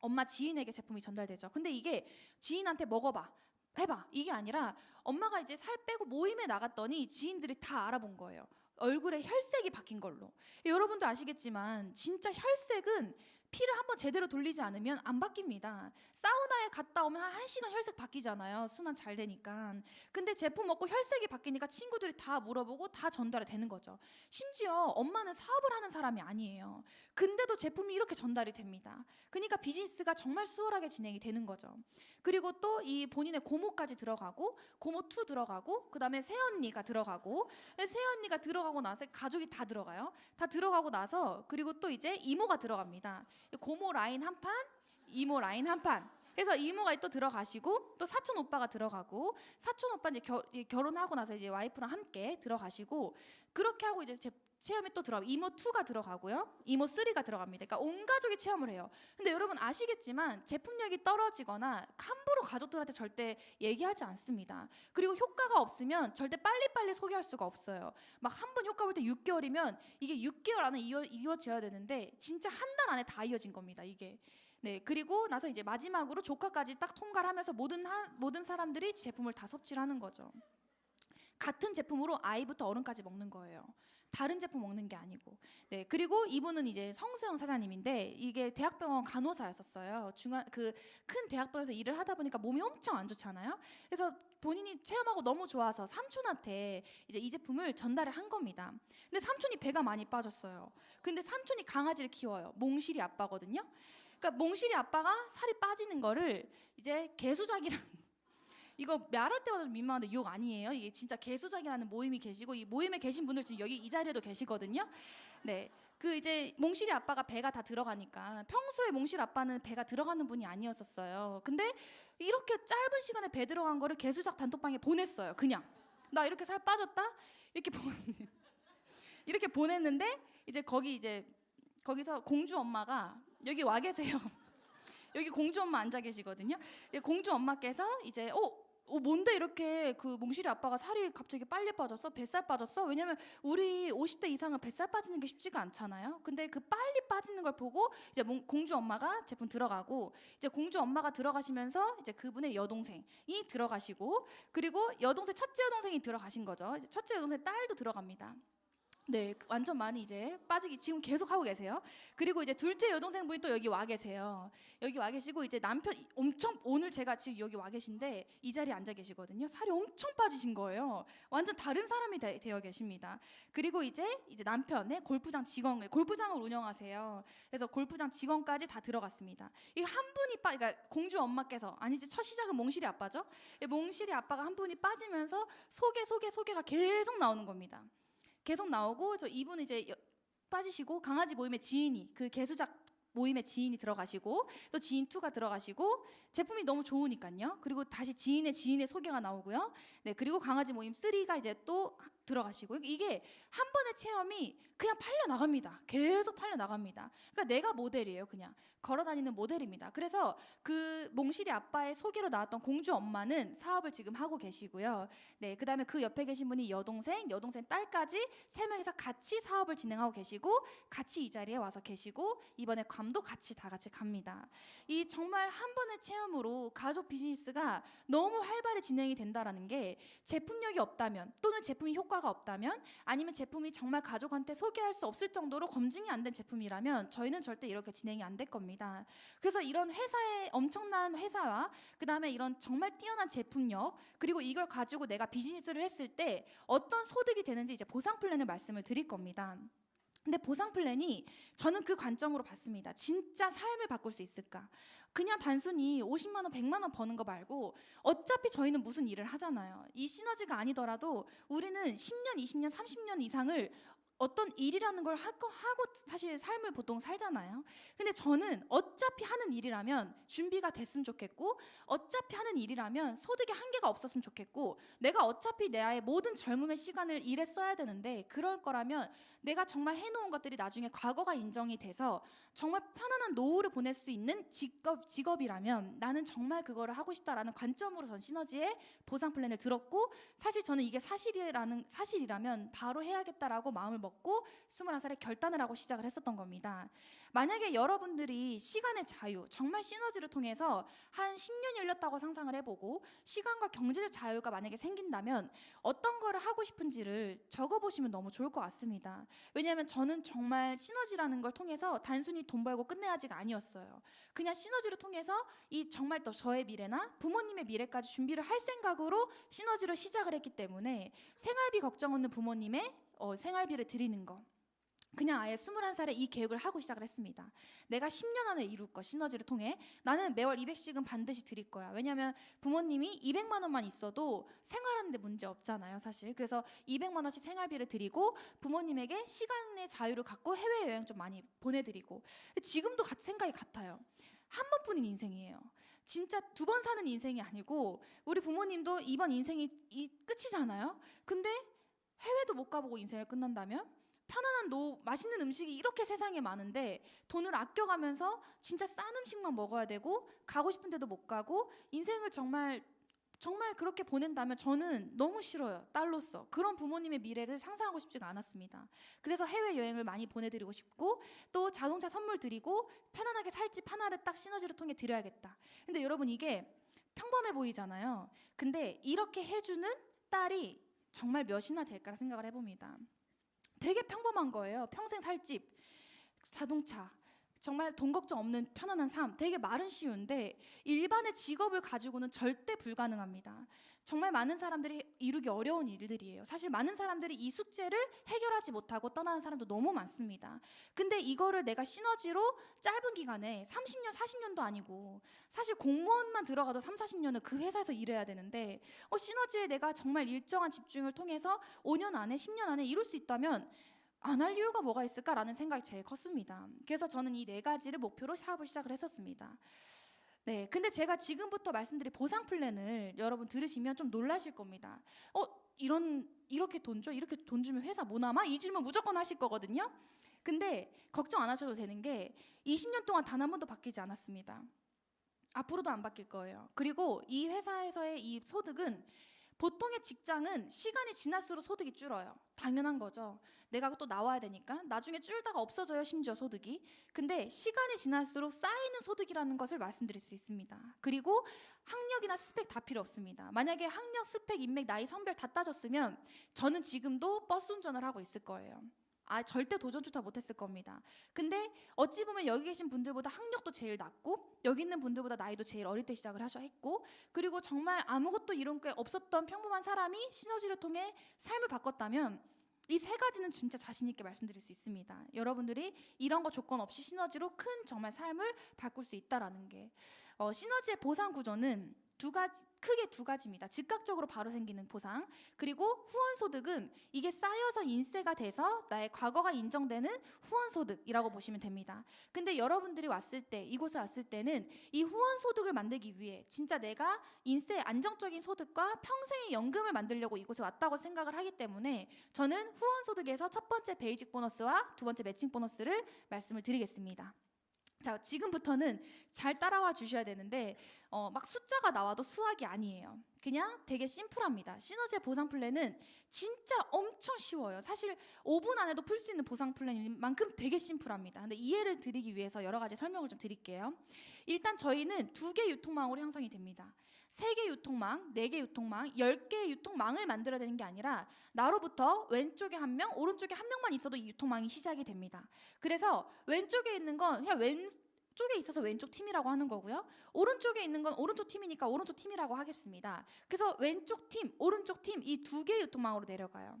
엄마 지인에게 제품이 전달되죠. 근데 이게 지인한테 먹어봐, 해봐 이게 아니라 엄마가 이제 살 빼고 모임에 나갔더니 지인들이 다 알아본 거예요. 얼굴에 혈색이 바뀐 걸로. 여러분도 아시겠지만 진짜 혈색은 피를 한번 제대로 돌리지 않으면 안 바뀝니다. 사우나에 갔다 오면 한 1시간 혈색 바뀌잖아요. 순환 잘 되니까. 근데 제품 먹고 혈색이 바뀌니까 친구들이 다 물어보고 다 전달이 되는 거죠. 심지어 엄마는 사업을 하는 사람이 아니에요. 근데도 제품이 이렇게 전달이 됩니다. 그러니까 비즈니스가 정말 수월하게 진행이 되는 거죠. 그리고 또 이 본인의 고모까지 들어가고 고모 2 들어가고 그다음에 새언니가 들어가고 새언니가 들어가고 나서 가족이 다 들어가요. 다 들어가고 나서 그리고 또 이제 이모가 들어갑니다. 고모 라인 한 판, 이모 라인 한 판. 그래서 이모가 또 들어가시고 또 사촌 오빠가 들어가고 사촌 오빠 이제 결혼하고 나서 이제 와이프랑 함께 들어가시고 그렇게 하고 이제 체험이 또 들어가고 이모 2가 들어가고요. 이모 3가 들어갑니다. 그러니까 온 가족이 체험을 해요. 근데 여러분 아시겠지만 제품력이 떨어지거나 함부로 가족들한테 절대 얘기하지 않습니다. 그리고 효과가 없으면 절대 빨리빨리 소개할 수가 없어요. 막 한 번 효과 볼 때 6개월이면 이게 6개월 안에 이어져야 되는데 진짜 한 달 안에 다 이어진 겁니다. 이게. 네, 그리고 나서 이제 마지막으로 조카까지 딱 통과를 하면서 모든 사람들이 제품을 다 섭취를 하는 거죠. 같은 제품으로 아이부터 어른까지 먹는 거예요. 다른 제품 먹는 게 아니고. 네, 그리고 이분은 이제 성수영 사장님인데 이게 대학병원 간호사였었어요. 큰 대학병원에서 일을 하다 보니까 몸이 엄청 안 좋잖아요. 그래서 본인이 체험하고 너무 좋아서 삼촌한테 이제 이 제품을 전달을 한 겁니다. 근데 삼촌이 배가 많이 빠졌어요. 근데 삼촌이 강아지를 키워요. 몽실이 아빠거든요. 그러니까 몽실이 아빠가 살이 빠지는 거를 이제 개수작이랑 이거 말할 때마다 좀 민망한데 욕 아니에요. 이게 진짜 개수작이라는 모임이 계시고 이 모임에 계신 분들 지금 여기 이 자리에도 계시거든요. 네. 그 이제 몽실이 아빠가 배가 다 들어가니까 평소에 몽실 아빠는 배가 들어가는 분이 아니었었어요. 근데 이렇게 짧은 시간에 배 들어간 거를 개수작 단톡방에 보냈어요. 그냥 나 이렇게 살 빠졌다 이렇게 이렇게 보냈는데 이제 거기서 공주 엄마가 여기 와 계세요. 여기 공주 엄마 앉아 계시거든요. 공주 엄마께서 이제 뭔데 이렇게 그 몽실이 아빠가 살이 갑자기 빨리 빠졌어? 뱃살 빠졌어? 왜냐면 우리 50대 이상은 뱃살 빠지는 게 쉽지가 않잖아요. 근데 그 빨리 빠지는 걸 보고 이제 공주 엄마가 제품 들어가고 이제 공주 엄마가 들어가시면서 이제 그분의 여동생이 들어가시고 그리고 첫째 여동생이 들어가신 거죠. 이제 첫째 여동생 딸도 들어갑니다. 네, 완전 많이 이제 빠지기 지금 계속 하고 계세요. 그리고 이제 둘째 여동생분이 또 여기 와 계세요. 여기 와 계시고 이제 남편 오늘 제가 지금 여기 와 계신데 이 자리에 앉아 계시거든요. 살이 엄청 빠지신 거예요. 완전 다른 사람이 되어 계십니다. 그리고 이제 남편의 골프장을 운영하세요. 그래서 골프장 직원까지 다 들어갔습니다. 이 한 분이 그러니까 공주 엄마께서 아니지 첫 시작은 몽실이 아빠죠. 몽실이 아빠가 한 분이 빠지면서 소개가 계속 나오는 겁니다. 계속 나오고 이분 이제 빠지시고 강아지 모임의 지인이 그 개수작 모임의 지인이 들어가시고 또 지인 2가 들어가시고 제품이 너무 좋으니까요. 그리고 다시 지인의 소개가 나오고요. 네, 그리고 강아지 모임 3가 이제 또 들어가시고 이게 한 번의 체험이 그냥 팔려 나갑니다. 계속 팔려 나갑니다. 그러니까 내가 모델이에요. 그냥 걸어다니는 모델입니다. 그래서 그 몽실이 아빠의 소개로 나왔던 공주 엄마는 사업을 지금 하고 계시고요. 네, 그다음에 그 옆에 계신 분이 여동생 딸까지 3명이서 같이 사업을 진행하고 계시고 같이 이 자리에 와서 계시고 이번에 괌도 다 같이 갑니다. 이 정말 한 번의 체험으로 가족 비즈니스가 너무 활발히 진행이 된다라는 게 제품력이 없다면 또는 제품이 효과가 없다면 아니면 제품이 정말 가족한테 소개할 수 없을 정도로 검증이 안 된 제품이라면 저희는 절대 이렇게 진행이 안 될 겁니다. 그래서 이런 엄청난 회사와 그 다음에 이런 정말 뛰어난 제품력 그리고 이걸 가지고 내가 비즈니스를 했을 때 어떤 소득이 되는지 이제 보상 플랜을 말씀을 드릴 겁니다. 근데 보상 플랜이 저는 그 관점으로 봤습니다. 진짜 삶을 바꿀 수 있을까? 그냥 단순히 50만 원, 100만 원 버는 거 말고 어차피 저희는 무슨 일을 하잖아요. 이 시너지가 아니더라도 우리는 10년, 20년, 30년 이상을 어떤 일이라는 걸 하고 사실 삶을 보통 살잖아요. 근데 저는 어차피 하는 일이라면 준비가 됐으면 좋겠고 어차피 하는 일이라면 소득에 한계가 없었으면 좋겠고 내가 어차피 나의 모든 젊음의 시간을 일에 써야 되는데 그럴 거라면 내가 정말 해놓은 것들이 나중에 과거가 인정이 돼서 정말 편안한 노후를 보낼 수 있는 직업이라면 나는 정말 그거를 하고 싶다라는 관점으로 전 시너지의 보상 플랜을 들었고 사실 저는 이게 사실이라면 바로 해야겠다라고 마음을 먹고 21살에 결단을 하고 시작을 했었던 겁니다. 만약에 여러분들이 시간의 자유, 정말 시너지를 통해서 한 10년 열렸다고 상상을 해보고 시간과 경제적 자유가 만약에 생긴다면 어떤 거를 하고 싶은지를 적어보시면 너무 좋을 것 같습니다. 왜냐하면 저는 정말 시너지라는 걸 통해서 단순히 돈 벌고 끝내야지가 아니었어요. 그냥 시너지를 통해서 이 정말 또 저의 미래나 부모님의 미래까지 준비를 할 생각으로 시너지를 시작을 했기 때문에 생활비 걱정 없는 부모님의 생활비를 드리는 거 그냥 아예 21살에 이 계획을 하고 시작을 했습니다. 내가 10년 안에 이룰 거 시너지를 통해 나는 매월 200씩은 반드시 드릴 거야. 왜냐하면 부모님이 200만 원만 있어도 생활하는데 문제 없잖아요 사실. 그래서 200만 원씩 생활비를 드리고 부모님에게 시간의 자유를 갖고 해외여행 좀 많이 보내드리고 지금도 생각이 같아요. 한 번뿐인 인생이에요. 진짜 2번 사는 인생이 아니고 우리 부모님도 이번 인생이 끝이잖아요. 근데 해외도 못 가보고 인생을 끝난다면 편안한 맛있는 음식이 이렇게 세상에 많은데 돈을 아껴가면서 진짜 싼 음식만 먹어야 되고 가고 싶은 데도 못 가고 인생을 정말 그렇게 보낸다면 저는 너무 싫어요. 딸로서 그런 부모님의 미래를 상상하고 싶지가 않았습니다. 그래서 해외여행을 많이 보내드리고 싶고 또 자동차 선물 드리고 편안하게 살 집 하나를 딱 시너지를 통해 드려야겠다. 근데 여러분 이게 평범해 보이잖아요. 근데 이렇게 해주는 딸이 정말 몇이나 될까 생각을 해봅니다. 되게 평범한 거예요. 평생 살 집, 자동차, 정말 돈 걱정 없는 편안한 삶. 되게 말은 쉬운데 일반의 직업을 가지고는 절대 불가능합니다. 정말 많은 사람들이 이루기 어려운 일들이에요. 사실 많은 사람들이 이 숙제를 해결하지 못하고 떠나는 사람도 너무 많습니다. 근데 이거를 내가 시너지로 짧은 기간에 30년, 40년도 아니고 사실 공무원만 들어가도 3, 40년을 그 회사에서 일해야 되는데 시너지에 내가 정말 일정한 집중을 통해서 5년 안에, 10년 안에 이룰 수 있다면 안 할 이유가 뭐가 있을까라는 생각이 제일 컸습니다. 그래서 저는 이 4가지를 목표로 사업을 시작을 했었습니다. 네, 근데 제가 지금부터 말씀드린 보상 플랜을 여러분 들으시면 좀 놀라실 겁니다. 이렇게 돈 줘? 이렇게 돈 주면 회사 뭐 남아? 이 질문 무조건 하실 거거든요. 근데 걱정 안 하셔도 되는 게 20년 동안 단 한 번도 바뀌지 않았습니다. 앞으로도 안 바뀔 거예요. 그리고 이 회사에서의 이 소득은 보통의 직장은 시간이 지날수록 소득이 줄어요. 당연한 거죠. 내가 또 나와야 되니까 나중에 줄다가 없어져요, 심지어 소득이. 근데 시간이 지날수록 쌓이는 소득이라는 것을 말씀드릴 수 있습니다. 그리고 학력이나 스펙 다 필요 없습니다. 만약에 학력, 스펙, 인맥, 나이, 성별 다 따졌으면 저는 지금도 버스 운전을 하고 있을 거예요. 절대 도전조차 못했을 겁니다. 근데 어찌 보면 여기 계신 분들보다 학력도 제일 낮고 여기 있는 분들보다 나이도 제일 어릴 때 시작을 했고 그리고 정말 아무것도 이룬 게 없었던 평범한 사람이 시너지를 통해 삶을 바꿨다면 이 3가지는 진짜 자신 있게 말씀드릴 수 있습니다. 여러분들이 이런 거 조건 없이 시너지로 큰 정말 삶을 바꿀 수 있다라는 게 시너지의 보상 구조는 크게 두 가지입니다. 즉각적으로 바로 생기는 보상, 그리고 후원 소득은 이게 쌓여서 인세가 돼서 나의 과거가 인정되는 후원 소득이라고 보시면 됩니다. 근데 여러분들이 이곳에 왔을 때는 이 후원 소득을 만들기 위해 진짜 내가 인세 안정적인 소득과 평생의 연금을 만들려고 이곳에 왔다고 생각을 하기 때문에 저는 후원 소득에서 첫 번째 베이직 보너스와 두 번째 매칭 보너스를 말씀을 드리겠습니다. 자, 지금부터는 잘 따라와 주셔야 되는데 막 숫자가 나와도 수학이 아니에요. 그냥 되게 심플합니다. 시너지의 보상 플랜은 진짜 엄청 쉬워요. 사실 5분 안에도 풀 수 있는 보상 플랜인 만큼 되게 심플합니다. 근데 이해를 드리기 위해서 여러 가지 설명을 좀 드릴게요. 일단 저희는 2개 유통망으로 형성이 됩니다. 3개 유통망, 4개 유통망, 10개의 유통망을 만들어야 되는 게 아니라 나로부터 왼쪽에 1명, 오른쪽에 1명만 있어도 이 유통망이 시작이 됩니다. 그래서 왼쪽에 있는 건 그냥 왼쪽에 있어서 왼쪽 팀이라고 하는 거고요. 오른쪽에 있는 건 오른쪽 팀이니까 오른쪽 팀이라고 하겠습니다. 그래서 왼쪽 팀, 오른쪽 팀 이 2개의 유통망으로 내려가요.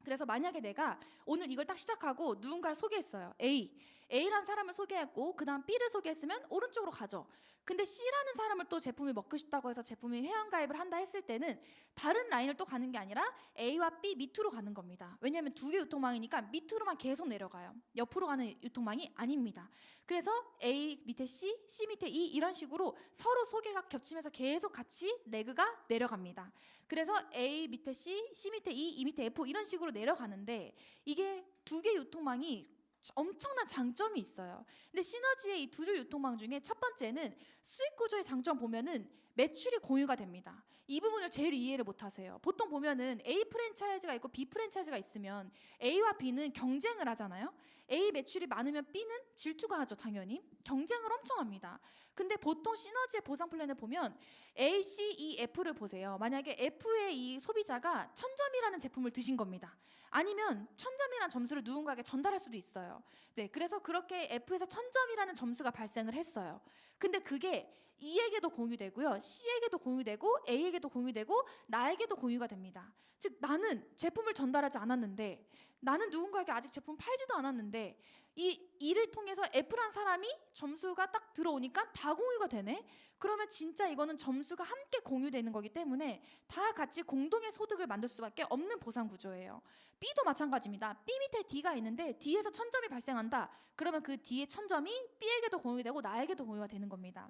그래서 만약에 내가 오늘 이걸 딱 시작하고 누군가를 소개했어요. A라는 사람을 소개했고 그 다음 B를 소개했으면 오른쪽으로 가죠. 근데 C라는 사람을 또 제품을 먹고 싶다고 해서 제품이 회원가입을 한다 했을 때는 다른 라인을 또 가는 게 아니라 A와 B 밑으로 가는 겁니다. 왜냐하면 2개 유통망이니까 밑으로만 계속 내려가요. 옆으로 가는 유통망이 아닙니다. 그래서 A 밑에 C, C 밑에 E 이런 식으로 서로 소개가 겹치면서 계속 같이 레그가 내려갑니다. 그래서 A 밑에 C, C 밑에 E, E 밑에 F 이런 식으로 내려가는데 이게 2개 유통망이 엄청난 장점이 있어요. 근데 시너지의 이 2줄 유통망 중에 첫 번째는 수익 구조의 장점 보면은 매출이 공유가 됩니다. 이 부분을 제일 이해를 못 하세요. 보통 보면은 A 프랜차이즈가 있고 B 프랜차이즈가 있으면 A와 B는 경쟁을 하잖아요. A 매출이 많으면 B는 질투가 하죠, 당연히. 경쟁을 엄청 합니다. 근데 보통 시너지의 보상 플랜을 보면 A, C, E, F를 보세요. 만약에 F의 이 소비자가 1000점이라는 제품을 드신 겁니다. 아니면 1000점이라는 점수를 누군가에게 전달할 수도 있어요. 네, 그래서 그렇게 F에서 1000점이라는 점수가 발생을 했어요. 근데 그게 E에게도 공유되고요, C에게도 공유되고 A에게도 공유되고 나에게도 공유가 됩니다. 즉 나는 제품을 전달하지 않았는데, 나는 누군가에게 아직 제품 팔지도 않았는데 이 일을 통해서 F란 사람이 점수가 딱 들어오니까 다 공유가 되네? 그러면 진짜 이거는 점수가 함께 공유되는 거기 때문에 다 같이 공동의 소득을 만들 수밖에 없는 보상 구조예요. B도 마찬가지입니다. B 밑에 D가 있는데 D에서 1000점이 발생한다. 그러면 그 D의 1000점이 B에게도 공유되고 나에게도 공유가 되는 겁니다.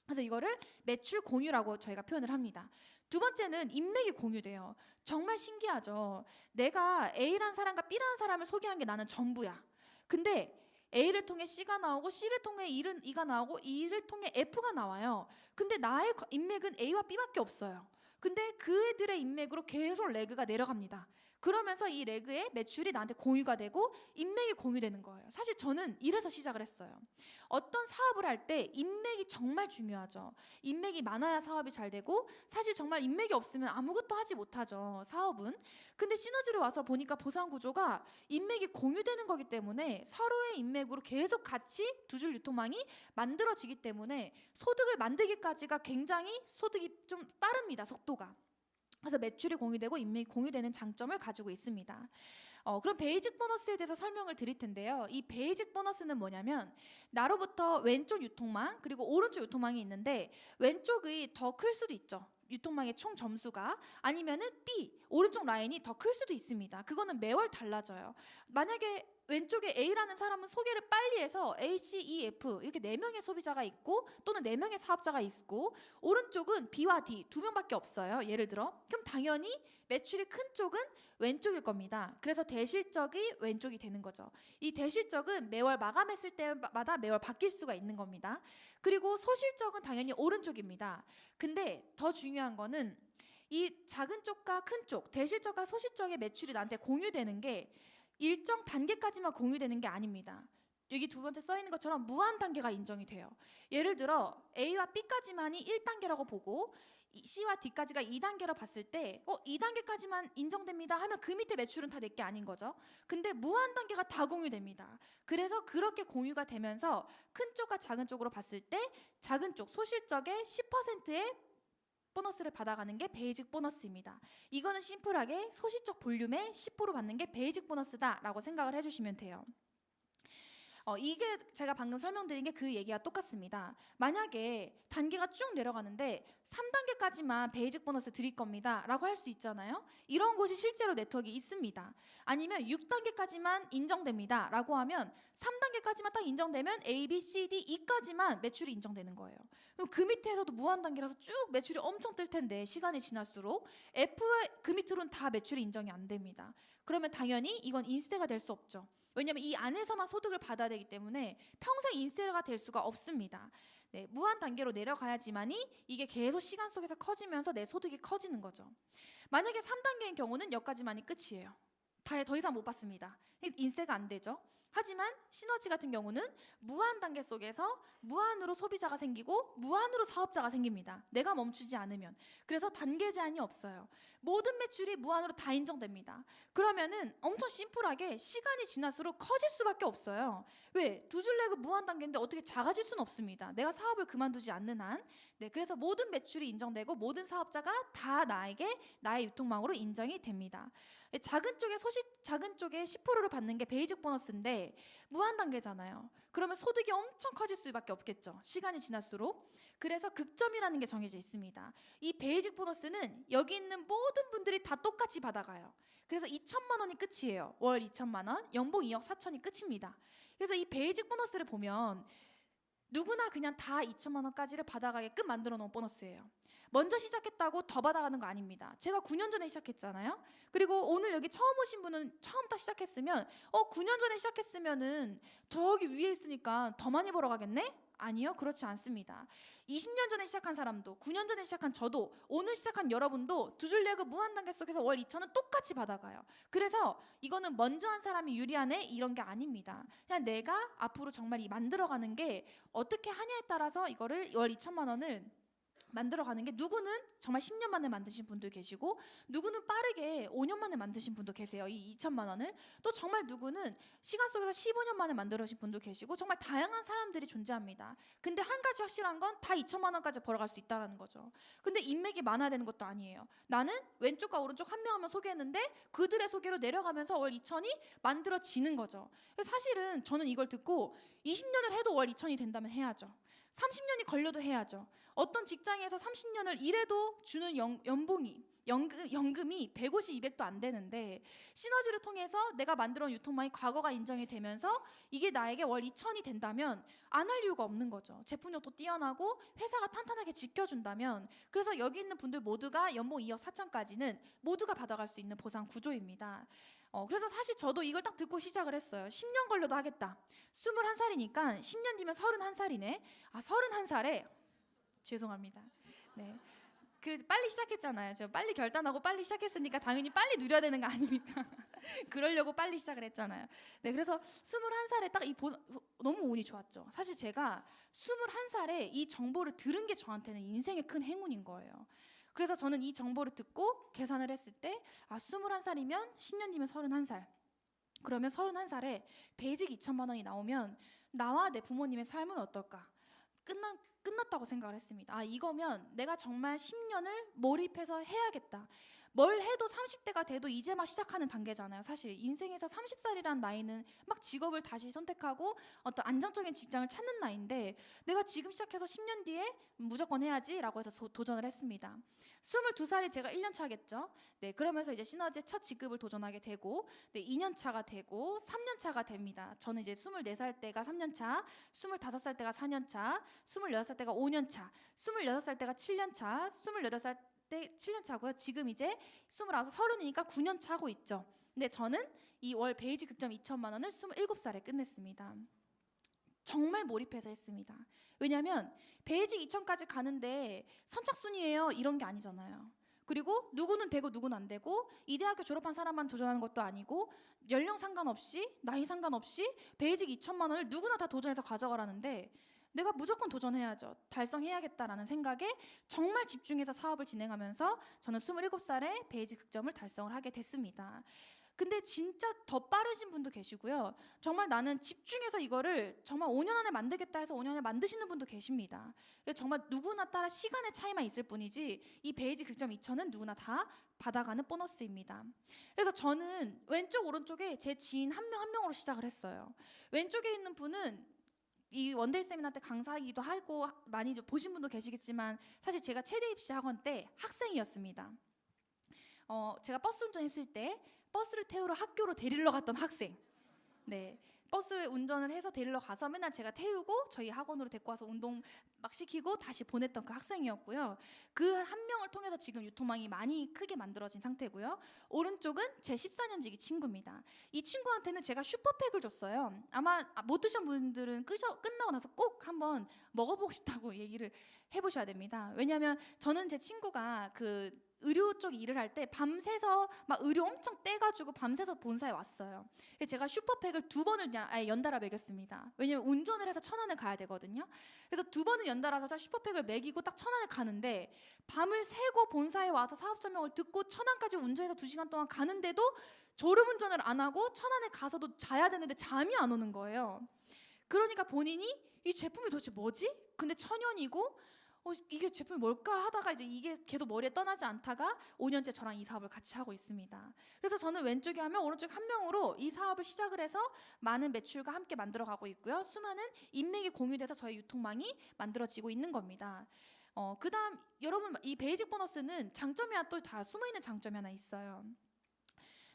그래서 이거를 매출 공유라고 저희가 표현을 합니다. 두 번째는 인맥이 공유돼요. 정말 신기하죠. 내가 A라는 사람과 B라는 사람을 소개한 게 나는 전부야. 근데 A를 통해 C가 나오고 C를 통해 E가 나오고 E를 통해 F가 나와요. 근데 나의 인맥은 A와 B밖에 없어요. 근데 그들의 인맥으로 계속 레그가 내려갑니다. 그러면서 이 레그의 매출이 나한테 공유가 되고 인맥이 공유되는 거예요. 사실 저는 이래서 시작을 했어요. 어떤 사업을 할 때 인맥이 정말 중요하죠. 인맥이 많아야 사업이 잘 되고 사실 정말 인맥이 없으면 아무것도 하지 못하죠, 사업은. 근데 시너지로 와서 보니까 보상 구조가 인맥이 공유되는 거기 때문에 서로의 인맥으로 계속 같이 2줄 유통망이 만들어지기 때문에 소득을 만들기까지가 굉장히 소득이 좀 빠릅니다, 속도가. 그래서 매출이 공유되고 인맥이 공유되는 장점을 가지고 있습니다. 그럼 베이직 보너스에 대해서 설명을 드릴 텐데요. 이 베이직 보너스는 뭐냐면 나로부터 왼쪽 유통망 그리고 오른쪽 유통망이 있는데 왼쪽이 더 클 수도 있죠. 유통망의 총 점수가 아니면은 B 오른쪽 라인이 더 클 수도 있습니다. 그거는 매월 달라져요. 만약에 왼쪽에 A라는 사람은 소개를 빨리 해서 A, C, E, F 이렇게 4명의 소비자가 있고 또는 4명의 사업자가 있고 오른쪽은 B와 D 2명밖에 없어요. 예를 들어 그럼 당연히 매출이 큰 쪽은 왼쪽일 겁니다. 그래서 대실적이 왼쪽이 되는 거죠. 이 대실적은 매월 마감했을 때마다 매월 바뀔 수가 있는 겁니다. 그리고 소실적은 당연히 오른쪽입니다. 근데 더 중요한 거는 이 작은 쪽과 큰 쪽, 대실적과 소실적의 매출이 나한테 공유되는 게 일정 단계까지만 공유되는 게 아닙니다. 여기 두 번째 써 있는 것처럼 무한 단계가 인정이 돼요. 예를 들어 A와 B까지만이 1단계라고 보고 C와 D까지가 2단계로 봤을 때 2단계까지만 인정됩니다 하면 그 밑에 매출은 다 내게 아닌 거죠. 근데 무한 단계가 다 공유됩니다. 그래서 그렇게 공유가 되면서 큰 쪽과 작은 쪽으로 봤을 때 작은 쪽 소실적의 10%의 보너스를 받아가는 게 베이직 보너스입니다. 이거는 심플하게 소실적 볼륨의 10% 받는 게 베이직 보너스다라고 생각을 해주시면 돼요. 이게 제가 방금 설명드린 게 그 얘기와 똑같습니다. 만약에 단계가 쭉 내려가는데 3단계까지만 베이직 보너스 드릴 겁니다 라고 할 수 있잖아요. 이런 곳이 실제로 네트워크에 있습니다. 아니면 6단계까지만 인정됩니다 라고 하면 3단계까지만 딱 인정되면 A, B, C, D, E까지만 매출이 인정되는 거예요. 그럼 그 밑에서도 무한 단계라서 쭉 매출이 엄청 뜰 텐데 시간이 지날수록 F 그 밑으로는 다 매출이 인정이 안 됩니다. 그러면 당연히 이건 인스테가 될 수 없죠. 왜냐하면 이 안에서만 소득을 받아야 되기 때문에 평생 인세가 될 수가 없습니다. 네, 무한 단계로 내려가야지만이 이게 계속 시간 속에서 커지면서 내 소득이 커지는 거죠. 만약에 3단계인 경우는 여기까지만이 끝이에요. 더 이상 못 받습니다. 인세가 안 되죠. 하지만 시너지 같은 경우는 무한 단계 속에서 무한으로 소비자가 생기고 무한으로 사업자가 생깁니다. 내가 멈추지 않으면. 그래서 단계 제한이 없어요. 모든 매출이 무한으로 다 인정됩니다. 그러면은 엄청 심플하게 시간이 지날수록 커질 수밖에 없어요. 왜? 두 줄 레그 무한 단계인데 어떻게 작아질 수는 없습니다. 내가 사업을 그만두지 않는 한. 네, 그래서 모든 매출이 인정되고 모든 사업자가 다 나에게 나의 유통망으로 인정이 됩니다. 작은 쪽에 10%를 받는 게 베이직 보너스인데 무한 단계잖아요. 그러면 소득이 엄청 커질 수밖에 없겠죠. 시간이 지날수록. 그래서 극점이라는 게 정해져 있습니다. 이 베이직 보너스는 여기 있는 모든 분들이 다 똑같이 받아가요. 그래서 2천만 원이 끝이에요. 월 2천만 원, 연봉 2억 4천이 끝입니다. 그래서 이 베이직 보너스를 보면 누구나 그냥 다 2천만 원까지를 받아가게끔 만들어 놓은 보너스예요. 먼저 시작했다고 더 받아가는 거 아닙니다. 제가 9년 전에 시작했잖아요. 그리고 오늘 여기 처음 오신 분은 처음 딱 시작했으면 9년 전에 시작했으면은 저기 위에 있으니까 더 많이 벌어가겠네? 아니요, 그렇지 않습니다. 20년 전에 시작한 사람도 9년 전에 시작한 저도 오늘 시작한 여러분도 두 줄 레그 무한 단계 속에서 월 2천은 똑같이 받아가요. 그래서 이거는 먼저 한 사람이 유리하네 이런 게 아닙니다. 그냥 내가 앞으로 정말 이 만들어가는 게 어떻게 하냐에 따라서 이거를 월 2천만 원을 만들어가는 게 누구는 정말 10년 만에 만드신 분도 계시고 누구는 빠르게 5년 만에 만드신 분도 계세요. 이 2천만 원을. 또 정말 누구는 시간 속에서 15년 만에 만들어신 분도 계시고 정말 다양한 사람들이 존재합니다. 근데 한 가지 확실한 건 다 2천만 원까지 벌어갈 수 있다는 거죠. 근데 인맥이 많아야 되는 것도 아니에요. 나는 왼쪽과 오른쪽 한 명 한 명 소개했는데 그들의 소개로 내려가면서 월 2천이 만들어지는 거죠. 사실은 저는 이걸 듣고 20년을 해도 월 2천이 된다면 해야죠. 30년이 걸려도 해야죠. 어떤 직장에서 30년을 일해도 주는 연금이 150, 200도 안 되는데 시너지를 통해서 내가 만들어 놓은 유통망이 과거가 인정이 되면서 이게 나에게 월 2천이 된다면 안 할 이유가 없는 거죠. 제품력도 뛰어나고 회사가 탄탄하게 지켜준다면 그래서 여기 있는 분들 모두가 연봉 2억 4천까지는 모두가 받아갈 수 있는 보상 구조입니다. 그래서 사실 저도 이걸 딱 듣고 시작을 했어요. 10년 걸려도 하겠다. 21살이니까 10년 뒤면 31살이네. 31살에 죄송합니다. 네. 그래도 빨리 시작했잖아요. 저 빨리 결단하고 빨리 시작했으니까 당연히 빨리 누려야 되는 거 아닙니까? 그러려고 빨리 시작을 했잖아요. 네, 그래서 21살에 딱 너무 운이 좋았죠. 사실 제가 21살에 이 정보를 들은 게 저한테는 인생의 큰 행운인 거예요. 그래서 저는 이 정보를 듣고 계산을 했을 때 21살이면 10년 뒤면 31살. 그러면 31살에 베이직 2천만 원이 나오면 나와 내 부모님의 삶은 어떨까? 끝났다고 생각을 했습니다. 아, 이거면 내가 정말 10년을 몰입해서 해야겠다. 뭘 해도 30대가 돼도 이제 막 시작하는 단계잖아요. 사실 인생에서 30살이란 나이는 막 직업을 다시 선택하고 어떤 안정적인 직장을 찾는 나이인데, 내가 지금 시작해서 10년 뒤에 무조건 해야지라고 해서 도전을 했습니다. 22살이 제가 1년 차겠죠. 네, 그러면서 이제 시너지의 첫 직급을 도전하게 되고, 네, 2년 차가 되고 3년 차가 됩니다. 저는 이제 24살 때가 3년 차, 25살 때가 4년 차, 26살 때가 5년 차, 26살 때가 7년 차, 28살 때 7년 차고요. 지금 이제 29, 30이니까 9년 차고 있죠. 근데 저는 이 월 베이직 극점 2천만 원을 27살에 끝냈습니다. 정말 몰입해서 했습니다. 왜냐하면 베이직 2천까지 가는데 선착순이에요 이런 게 아니잖아요. 그리고 누구는 되고 누구는 안 되고, 이 대학교 졸업한 사람만 도전하는 것도 아니고, 연령 상관없이 나이 상관없이 베이직 2천만 원을 누구나 다 도전해서 가져가라는데, 내가 무조건 도전해야죠. 달성해야겠다라는 생각에 정말 집중해서 사업을 진행하면서 저는 27살에 베이직 극점을 달성을 하게 됐습니다. 근데 진짜 더 빠르신 분도 계시고요. 정말 나는 집중해서 이거를 정말 5년 안에 만들겠다 해서 5년 안에 만드시는 분도 계십니다. 정말 누구나 따라 시간의 차이만 있을 뿐이지 이 베이직 극점 2천은 누구나 다 받아가는 보너스입니다. 그래서 저는 왼쪽 오른쪽에 제 지인 한 명 한 명으로 시작을 했어요. 왼쪽에 있는 분은 이 원데이 세미나 때 강사이기도 하고 많이 보신 분도 계시겠지만, 사실 제가 최대 입시 학원 때 학생이었습니다. 제가 버스 운전했을 때 버스를 태우러 학교로 데리러 갔던 학생. 네, 버스를 운전을 해서 데리러 가서 맨날 제가 태우고 저희 학원으로 데리고 와서 운동 막 시키고 다시 보냈던 그 학생이었고요. 그 한 명을 통해서 지금 유통망이 많이 크게 만들어진 상태고요. 오른쪽은 제 14년지기 친구입니다. 이 친구한테는 제가 슈퍼팩을 줬어요. 아마 못 드신 분들은 끝나고 나서 꼭 한번 먹어보고 싶다고 얘기를 해보셔야 됩니다. 왜냐하면 저는 제 친구가 그 의료 쪽 일을 할 때 밤새서 막 의료 엄청 떼가지고 밤새서 본사에 왔어요. 그래서 제가 슈퍼팩을 2번을 그냥 아예 연달아 먹였습니다. 왜냐면 운전을 해서 천안을 가야 되거든요. 그래서 2번을 연달아서 슈퍼팩을 먹이고 딱 천안을 가는데, 밤을 새고 본사에 와서 사업 설명을 듣고 천안까지 운전해서 2시간 동안 가는데도 졸음운전을 안 하고 천안에 가서도 자야 되는데 잠이 안 오는 거예요. 그러니까 본인이 이 제품이 도대체 뭐지? 근데 천연이고 이게 제품이 뭘까 하다가 이제 이게 계속 머리에 떠나지 않다가 5년째 저랑 이 사업을 같이 하고 있습니다. 그래서 저는 왼쪽에 한 명, 오른쪽에 한 명으로 이 사업을 시작을 해서 많은 매출과 함께 만들어가고 있고요. 수많은 인맥이 공유돼서 저희 유통망이 만들어지고 있는 겁니다. 그다음 여러분, 이 베이직 보너스는 장점이 또 다 숨어있는 장점이 하나 있어요.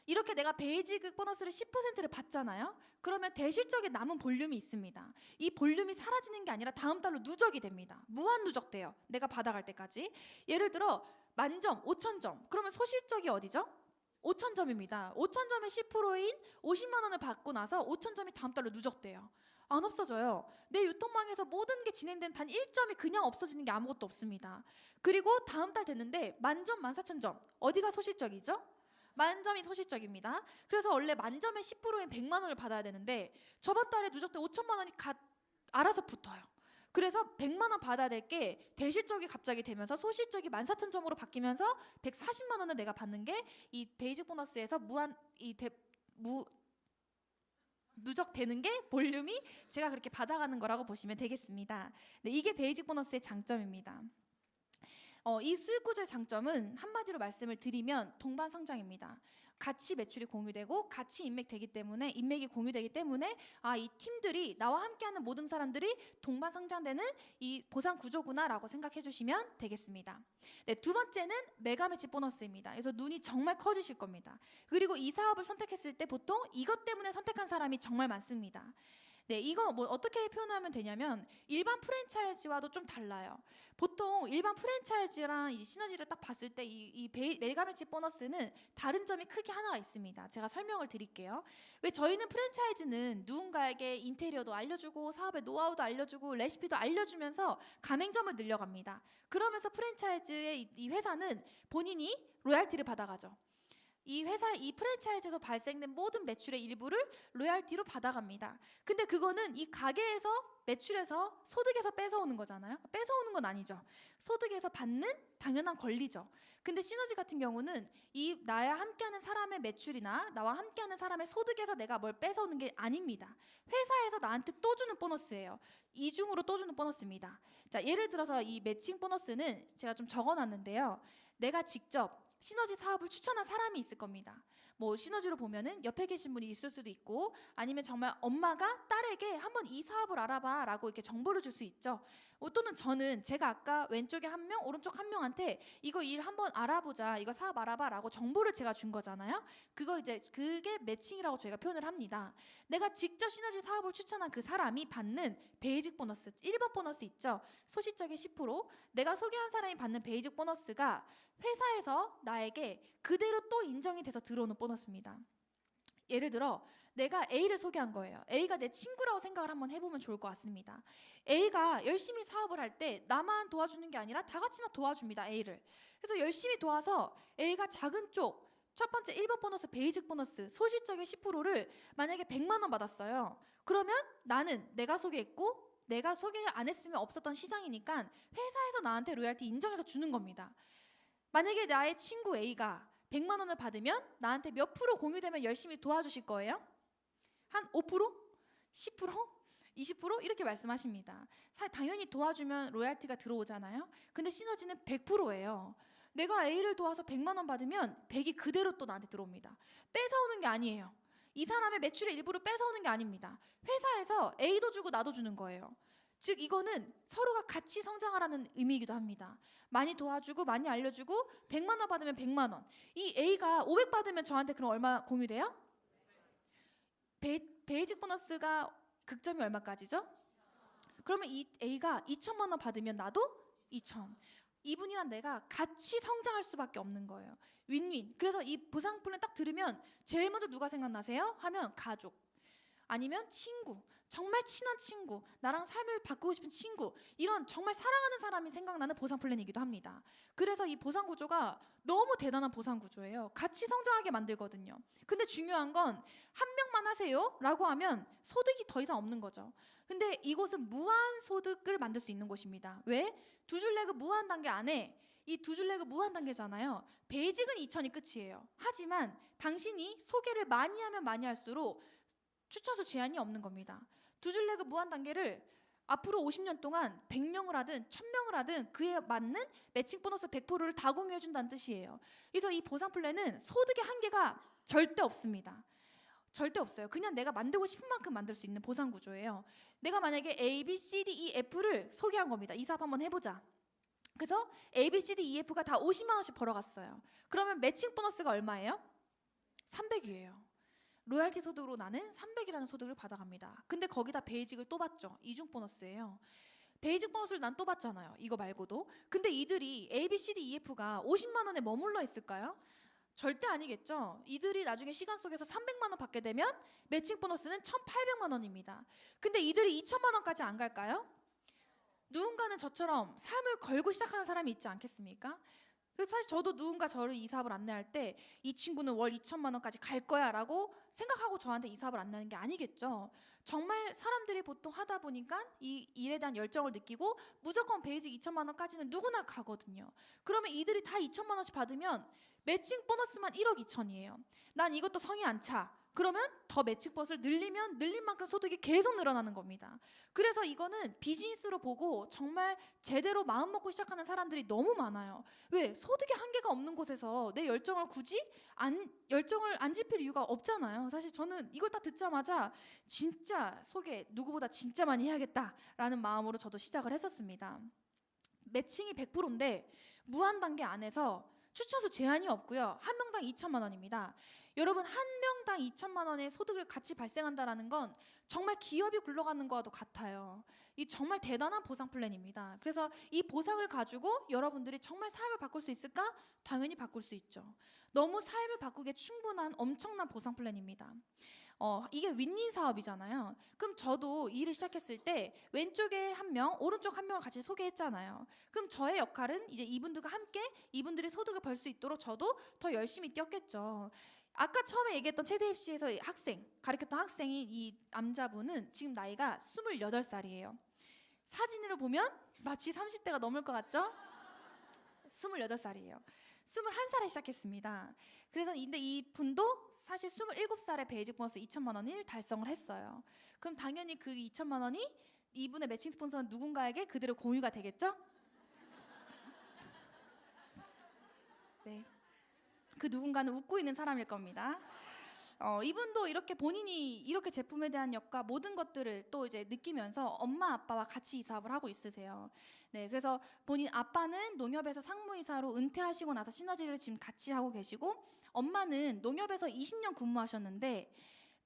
이렇게 내가 베이직 보너스를 10%를 받잖아요. 그러면 대실적에 남은 볼륨이 있습니다. 이 볼륨이 사라지는 게 아니라 다음 달로 누적이 됩니다. 무한 누적돼요. 내가 받아갈 때까지. 예를 들어 만점, 5,000점. 그러면 소실적이 어디죠? 5,000점입니다. 5,000점의 10%인 50만 원을 받고 나서 5,000점이 다음 달로 누적돼요. 안 없어져요. 내 유통망에서 모든 게 진행된 단 1점이 그냥 없어지는 게 아무것도 없습니다. 그리고 다음 달 됐는데 만점, 14,000점. 어디가 소실적이죠? 만점이 소실적입니다. 그래서 원래 만점의 10%인 100만 원을 받아야 되는데 저번 달에 누적된 5천만 원이 알아서 붙어요. 그래서 100만 원 받아야 될 게 대실적이 갑자기 되면서 소실적이 14,000점으로 바뀌면서 140만 원을 내가 받는 게 이 베이직 보너스에서 누적되는 게 볼륨이 제가 그렇게 받아가는 거라고 보시면 되겠습니다. 네, 이게 베이직 보너스의 장점입니다. 이 수익 구조의 장점은 한마디로 말씀을 드리면 동반 성장입니다. 같이 매출이 공유되고 같이 인맥이 공유되기 때문에 이 팀들이, 나와 함께하는 모든 사람들이 동반 성장되는 이 보상 구조구나라고 생각해 주시면 되겠습니다. 네, 두 번째는 메가 매치 보너스입니다. 그래서 눈이 정말 커지실 겁니다. 그리고 이 사업을 선택했을 때 보통 이것 때문에 선택한 사람이 정말 많습니다. 네, 이거 뭐 어떻게 표현하면 되냐면 일반 프랜차이즈와도 좀 달라요. 보통 일반 프랜차이즈랑 이 시너지를 딱 봤을 때 이 메가매치 보너스는 다른 점이 크게 하나가 있습니다. 제가 설명을 드릴게요. 왜 저희는 프랜차이즈는 누군가에게 인테리어도 알려주고 사업의 노하우도 알려주고 레시피도 알려주면서 가맹점을 늘려갑니다. 그러면서 프랜차이즈의 이 회사는 본인이 로얄티를 받아가죠. 이 회사 이 프랜차이즈에서 발생된 모든 매출의 일부를 로얄티로 받아갑니다. 근데 그거는 이 가게에서 매출에서 소득에서 뺏어오는 거잖아요. 뺏어오는 건 아니죠. 소득에서 받는 당연한 권리죠. 근데 시너지 같은 경우는 이 나와 함께하는 사람의 매출이나 나와 함께하는 사람의 소득에서 내가 뭘 뺏어오는 게 아닙니다. 회사에서 나한테 또 주는 보너스예요. 이중으로 또 주는 보너스입니다. 자, 예를 들어서 이 매칭 보너스는 제가 좀 적어놨는데요. 내가 직접 시너지 사업을 추천한 사람이 있을 겁니다. 뭐 시너지로 보면은 옆에 계신 분이 있을 수도 있고, 아니면 정말 엄마가 딸에게 한번 이 사업을 알아봐 라고 이렇게 정보를 줄 수 있죠. 또는 저는 제가 아까 왼쪽에 한 명, 오른쪽 한 명한테 이거 일 한번 알아보자, 이거 사업 알아봐 라고 정보를 제가 준 거잖아요. 그걸 이제 그게 매칭이라고 저희가 표현을 합니다. 내가 직접 시너지 사업을 추천한 그 사람이 받는 베이직 보너스, 1번 보너스 있죠. 소시적의 10%, 내가 소개한 사람이 받는 베이직 보너스가 회사에서 나에게 그대로 또 인정이 돼서 들어오는 보너스입니다. 예를 들어 내가 A를 소개한 거예요. A가 내 친구라고 생각을 한번 해보면 좋을 것 같습니다. A가 열심히 사업을 할 때 나만 도와주는 게 아니라 다 같이 막 도와줍니다. A를. 그래서 열심히 도와서 A가 작은 쪽 첫 번째 1번 보너스, 베이직 보너스, 소시적의 10%를 만약에 100만 원 받았어요. 그러면 나는 내가 소개했고 내가 소개 안 했으면 없었던 시장이니까 회사에서 나한테 로얄티 인정해서 주는 겁니다. 만약에 나의 친구 A가 100만 원을 받으면 나한테 몇 프로 공유되면 열심히 도와주실 거예요? 한 5%? 10%? 20%? 이렇게 말씀하십니다. 당연히 도와주면 로얄티가 들어오잖아요. 근데 시너지는 100%예요. 내가 A를 도와서 100만 원 받으면 100이 그대로 또 나한테 들어옵니다. 뺏어오는 게 아니에요. 이 사람의 매출의 일부를 뺏어오는 게 아닙니다. 회사에서 A도 주고 나도 주는 거예요. 즉 이거는 서로가 같이 성장하라는 의미이기도 합니다. 많이 도와주고 많이 알려주고 100만 원 받으면 100만 원. 이 A가 500 받으면 저한테 그럼 얼마 공유돼요? 베이직 보너스가 극점이 얼마까지죠? 그러면 이 A가 2천만 원 받으면 나도 2천. 이분이랑 내가 같이 성장할 수밖에 없는 거예요. 윈윈. 그래서 이 보상 플랜 딱 들으면 제일 먼저 누가 생각나세요? 하면 가족. 아니면 친구, 정말 친한 친구, 나랑 삶을 바꾸고 싶은 친구, 이런 정말 사랑하는 사람이 생각나는 보상 플랜이기도 합니다. 그래서 이 보상 구조가 너무 대단한 보상 구조예요. 같이 성장하게 만들거든요. 근데 중요한 건 한 명만 하세요 라고 하면 소득이 더 이상 없는 거죠. 근데 이곳은 무한 소득을 만들 수 있는 곳입니다. 왜? 두 줄 레그 무한 단계 안에 이 두 줄 레그 무한 단계잖아요. 베이직은 2천이 끝이에요. 하지만 당신이 소개를 많이 하면 많이 할수록 추천수 제한이 없는 겁니다. 두 줄 레그 무한 단계를 앞으로 50년 동안 100명을 하든 1000명을 하든 그에 맞는 매칭 보너스 100%를 다 공유해 준다는 뜻이에요. 그래서 이 보상 플랜은 소득의 한계가 절대 없습니다. 절대 없어요. 그냥 내가 만들고 싶은 만큼 만들 수 있는 보상 구조예요. 내가 만약에 A, B, C, D, E, F를 소개한 겁니다. 이 사업 한번 해보자. 그래서 A, B, C, D, E, F가 다 50만 원씩 벌어갔어요. 그러면 매칭 보너스가 얼마예요? 300이에요. 로얄티 소득으로 나는 300이라는 소득을 받아갑니다. 근데 거기다 베이직을 또 받죠. 이중 보너스예요. 베이직 보너스를 난 또 받잖아요. 이거 말고도. 근데 이들이 A, B, C, D, E, F가 50만 원에 머물러 있을까요? 절대 아니겠죠. 이들이 나중에 시간 속에서 300만 원 받게 되면 매칭 보너스는 1,800만 원입니다. 근데 이들이 2천만 원까지 안 갈까요? 누군가는 저처럼 삶을 걸고 시작하는 사람이 있지 않겠습니까? 사실 저도 누군가 저를 이 사업을 안내할 때 이 친구는 월 2천만 원까지 갈 거야 라고 생각하고 저한테 이 사업을 안내하는 게 아니겠죠. 정말 사람들이 보통 하다 보니까 이 일에 대한 열정을 느끼고 무조건 베이직 2천만 원까지는 누구나 가거든요. 그러면 이들이 다 2천만 원씩 받으면 매칭 보너스만 1억 2천이에요. 난 이것도 성이 안 차. 그러면 더 매칭 보너스를 늘리면 늘린 만큼 소득이 계속 늘어나는 겁니다. 그래서 이거는 비즈니스로 보고 정말 제대로 마음 먹고 시작하는 사람들이 너무 많아요. 왜? 소득의 한계가 없는 곳에서 내 열정을 굳이 열정을 안 지필 이유가 없잖아요. 사실 저는 이걸 딱 듣자마자 진짜 소개 누구보다 진짜 많이 해야겠다라는 마음으로 저도 시작을 했었습니다. 매칭이 100%인데 무한 단계 안에서 추천수 제한이 없고요. 한 명당 2천만 원입니다. 여러분 한 명당 2천만 원의 소득을 같이 발생한다라는 건 정말 기업이 굴러가는 거와도 같아요. 이 정말 대단한 보상 플랜입니다. 그래서 이 보상을 가지고 여러분들이 정말 삶을 바꿀 수 있을까? 당연히 바꿀 수 있죠. 너무 삶을 바꾸기에 충분한 엄청난 보상 플랜입니다. 이게 윈윈 사업이잖아요. 그럼 저도 일을 시작했을 때 왼쪽에 한 명, 오른쪽 한 명을 같이 소개했잖아요. 그럼 저의 역할은 이제 이분들과 함께 이분들이 소득을 벌 수 있도록 저도 더 열심히 뛰었겠죠. 아까 처음에 얘기했던 최대 입시에서 가르쳤던 학생이 이 남자분은 지금 나이가 28살이에요. 사진으로 보면 마치 30대가 넘을 것 같죠? 28살이에요. 21살에 시작했습니다. 그래서 근데 이 분도 사실 27살에 베이직 보너스 2천만 원을 달성을 했어요. 그럼 당연히 그 2천만 원이 이분의 매칭 스폰서는 누군가에게 그대로 공유가 되겠죠? 네. 그 누군가는 웃고 있는 사람일 겁니다. 이분도 이렇게 본인이 이렇게 제품에 대한 역과 모든 것들을 또 이제 느끼면서 엄마 아빠와 같이 이 사업을 하고 있으세요. 네, 그래서 본인 아빠는 농협에서 상무이사로 은퇴하시고 나서 시너지를 지금 같이 하고 계시고, 엄마는 농협에서 20년 근무하셨는데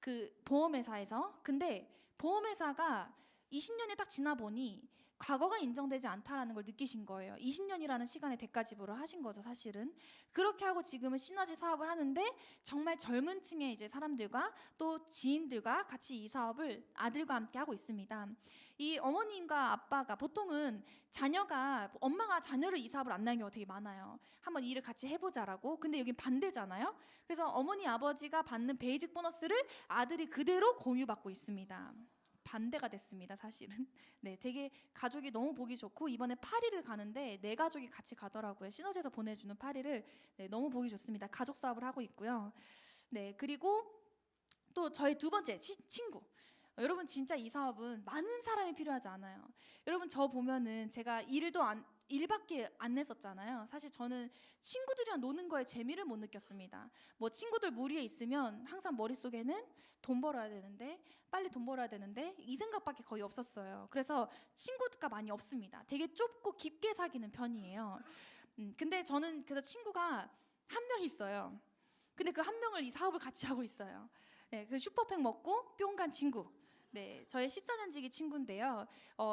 그 보험회사에서, 근데 보험회사가 20년이 딱 지나 보니 과거가 인정되지 않다라는 걸 느끼신 거예요. 20년이라는 시간의 대가 지불을 하신 거죠, 사실은. 그렇게 하고 지금은 시너지 사업을 하는데 정말 젊은 층의 이제 사람들과 또 지인들과 같이 이 사업을 아들과 함께 하고 있습니다. 이 어머님과 아빠가 보통은 엄마가 자녀를 이 사업을 안내하는 경우가 되게 많아요. 한번 일을 같이 해보자라고. 근데 여긴 반대잖아요. 그래서 어머니 아버지가 받는 베이직 보너스를 아들이 그대로 공유받고 있습니다. 반대가 됐습니다, 사실은. 네, 되게 가족이 너무 보기 좋고, 이번에 파리를 가는데 네 가족이 같이 가더라고요. 시너지에서 보내주는 파리를. 네, 너무 보기 좋습니다. 가족 사업을 하고 있고요. 네, 그리고 또 저의 두 번째 친구. 여러분, 진짜 이 사업은 많은 사람이 필요하지 않아요. 여러분, 저 보면은 제가 일밖에 안 냈었잖아요. 사실 저는 친구들이랑 노는 거에 재미를 못 느꼈습니다. 뭐 친구들 무리에 있으면 항상 머릿속에는 돈 벌어야 되는데, 빨리 돈 벌어야 되는데, 이 생각밖에 거의 없었어요. 그래서 친구가 많이 없습니다. 되게 좁고 깊게 사귀는 편이에요. 근데 저는 그래서 친구가 한 명 있어요. 근데 그 한 명을 이 사업을 같이 하고 있어요. 네, 그 슈퍼팩 먹고 뿅 간 친구. 네, 저의 14년지기 친구인데요.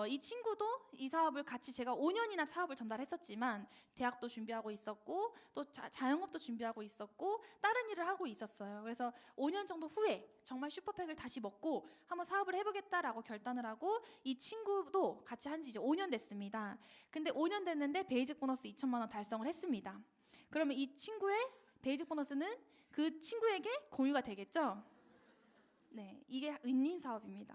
이 친구도 이 사업을 같이, 제가 5년이나 사업을 전달했었지만 대학도 준비하고 있었고 또 자영업도 준비하고 있었고 다른 일을 하고 있었어요. 그래서 5년 정도 후에 정말 슈퍼팩을 다시 먹고 한번 사업을 해보겠다라고 결단을 하고, 이 친구도 같이 한 지 이제 5년 됐습니다. 근데 5년 됐는데 베이직 보너스 2천만 원 달성을 했습니다. 그러면 이 친구의 베이직 보너스는 그 친구에게 공유가 되겠죠? 네, 이게 윈윈 사업입니다.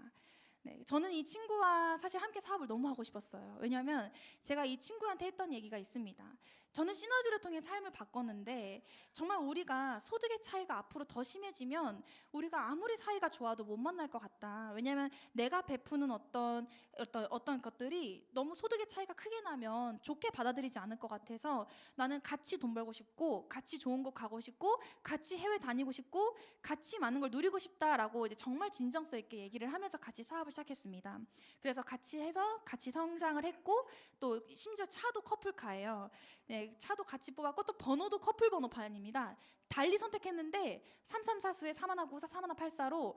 네, 저는 이 친구와 사실 함께 사업을 너무 하고 싶었어요. 왜냐하면 제가 이 친구한테 했던 얘기가 있습니다. 저는 시너지를 통해 삶을 바꿨는데 정말 우리가 소득의 차이가 앞으로 더 심해지면 우리가 아무리 사이가 좋아도 못 만날 것 같다. 왜냐하면 내가 베푸는 어떤 것들이 너무 소득의 차이가 크게 나면 좋게 받아들이지 않을 것 같아서 나는 같이 돈 벌고 싶고 같이 좋은 곳 가고 싶고 같이 해외 다니고 싶고 같이 많은 걸 누리고 싶다라고 이제 정말 진정성 있게 얘기를 하면서 같이 사업을 시작했습니다. 그래서 같이 해서 같이 성장을 했고, 또 심지어 차도 커플카예요. 네, 차도 같이 뽑았고 또 번호도 커플 번호판입니다. 달리 선택했는데 334수에 4194, 4184로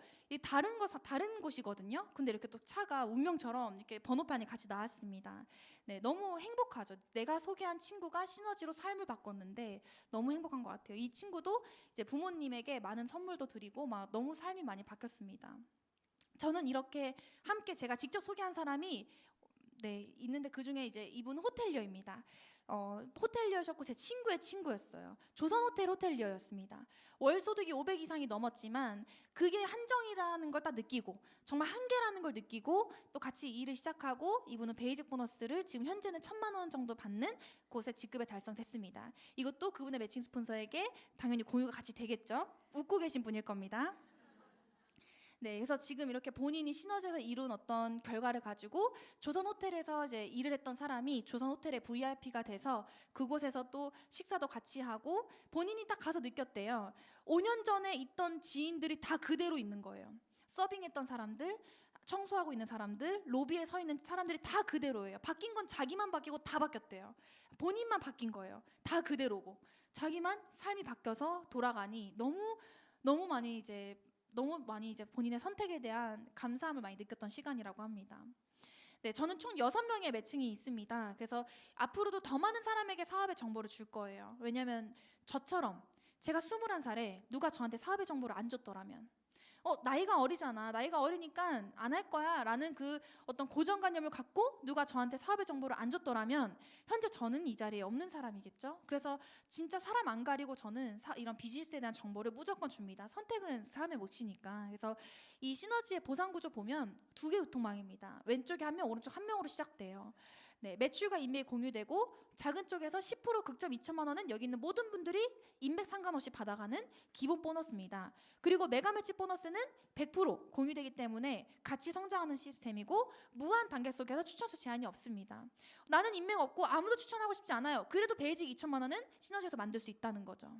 다른 곳이거든요. 근데 이렇게 또 차가 운명처럼 이렇게 번호판이 같이 나왔습니다. 네, 너무 행복하죠. 내가 소개한 친구가 시너지로 삶을 바꿨는데 너무 행복한 것 같아요. 이 친구도 이제 부모님에게 많은 선물도 드리고 막 너무 삶이 많이 바뀌었습니다. 저는 이렇게 함께 제가 직접 소개한 사람이 있는데, 그 중에 이제 이분은 호텔리어입니다. 호텔리어셨고 제 친구의 친구였어요. 조선호텔 호텔리어였습니다. 월 소득이 500 이상이 넘었지만 그게 한정이라는 걸 딱 느끼고 정말 한계라는 걸 느끼고 또 같이 일을 시작하고, 이분은 베이직 보너스를 지금 현재는 1,000만 원 정도 받는 곳에 직급에 달성됐습니다. 이것도 그분의 매칭 스폰서에게 당연히 공유가 같이 되겠죠. 웃고 계신 분일 겁니다. 네, 그래서 지금 이렇게 본인이 시너지에서 이룬 어떤 결과를 가지고 조선 호텔에서 이제 일을 했던 사람이 조선 호텔의 VIP가 돼서 그곳에서 또 식사도 같이 하고, 본인이 딱 가서 느꼈대요. 5년 전에 있던 지인들이 다 그대로 있는 거예요. 서빙했던 사람들, 청소하고 있는 사람들, 로비에 서 있는 사람들이 다 그대로예요. 바뀐 건 자기만 바뀌고 다 바뀌었대요. 본인만 바뀐 거예요. 다 그대로고 자기만 삶이 바뀌어서 돌아가니 너무 많이 이제 본인의 선택에 대한 감사함을 많이 느꼈던 시간이라고 합니다. 네, 저는 총 6명의 매칭이 있습니다. 그래서 앞으로도 더 많은 사람에게 사업의 정보를 줄 거예요. 왜냐하면 저처럼 제가 21살에 누가 저한테 사업의 정보를 안 줬더라면, 나이가 어리잖아. 나이가 어리니까 안 할 거야. 라는 그 어떤 고정관념을 갖고 누가 저한테 사업의 정보를 안 줬더라면 현재 저는 이 자리에 없는 사람이겠죠. 그래서 진짜 사람 안 가리고 저는 이런 비즈니스에 대한 정보를 무조건 줍니다. 선택은 사람의 몫이니까. 그래서 이 시너지의 보상 구조 보면 두 개 유통망입니다. 왼쪽에 한 명, 오른쪽 한 명으로 시작돼요. 네, 매출과 인맥이 공유되고 작은 쪽에서 10% 극점 2천만 원은 여기 있는 모든 분들이 인맥 상관없이 받아가는 기본 보너스입니다. 그리고 메가 매치 보너스는 100% 공유되기 때문에 같이 성장하는 시스템이고 무한 단계 속에서 추천수 제한이 없습니다. 나는 인맥 없고 아무도 추천하고 싶지 않아요. 그래도 베이직 2천만 원은 시너지에서 만들 수 있다는 거죠.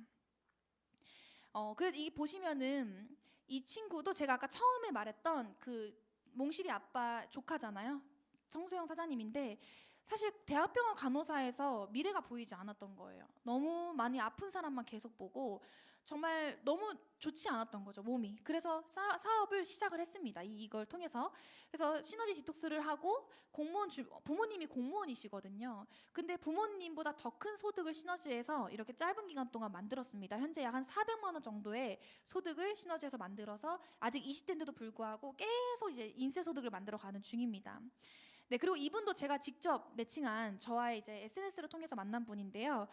그래서 이 보시면은 이 친구도 제가 아까 처음에 말했던 그 몽실이 아빠 조카잖아요. 성수영 사장님인데 사실 대학병원 간호사에서 미래가 보이지 않았던 거예요. 너무 많이 아픈 사람만 계속 보고 정말 너무 좋지 않았던 거죠, 몸이. 그래서 사업을 시작을 했습니다. 이걸 통해서. 그래서 시너지 디톡스를 하고 부모님이 공무원이시거든요. 근데 부모님보다 더 큰 소득을 시너지에서 이렇게 짧은 기간 동안 만들었습니다. 현재 약 한 400만 원 정도의 소득을 시너지에서 만들어서 아직 20대인데도 불구하고 계속 이제 인세 소득을 만들어 가는 중입니다. 네, 그리고 이분도 제가 직접 매칭한 저와의 이제 SNS를 통해서 만난 분인데요.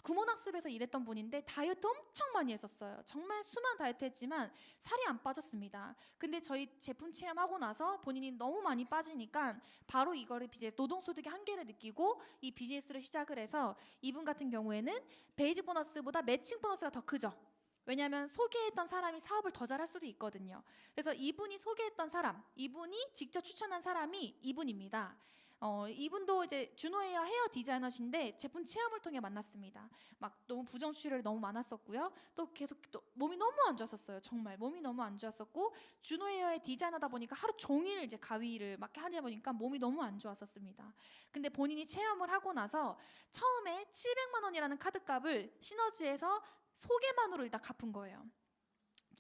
구몬학습에서 일했던 분인데 다이어트 엄청 많이 했었어요. 정말 수많은 다이어트 했지만 살이 안 빠졌습니다. 근데 저희 제품 체험하고 나서 본인이 너무 많이 빠지니까 바로 이거를 이제 노동소득의 한계를 느끼고 이 비즈니스를 시작을 해서 이분 같은 경우에는 베이직 보너스보다 매칭 보너스가 더 크죠. 왜냐하면 소개했던 사람이 사업을 더 잘할 수도 있거든요. 그래서 이분이 소개했던 사람, 이분이 직접 추천한 사람이 이분입니다. 이분도 이제 준호헤어 헤어 디자이너신데 제품 체험을 통해 만났습니다. 막 너무 부정 출혈이 너무 많았었고요. 또 계속 또 몸이 너무 안 좋았었어요. 정말 몸이 너무 안 좋았었고 준호헤어의 디자이너다 보니까 하루 종일 이제 가위를 막 하다 보니까 몸이 너무 안 좋았었습니다. 근데 본인이 체험을 하고 나서 처음에 700만 원이라는 카드값을 시너지에서 소개만으로 일단 갚은 거예요.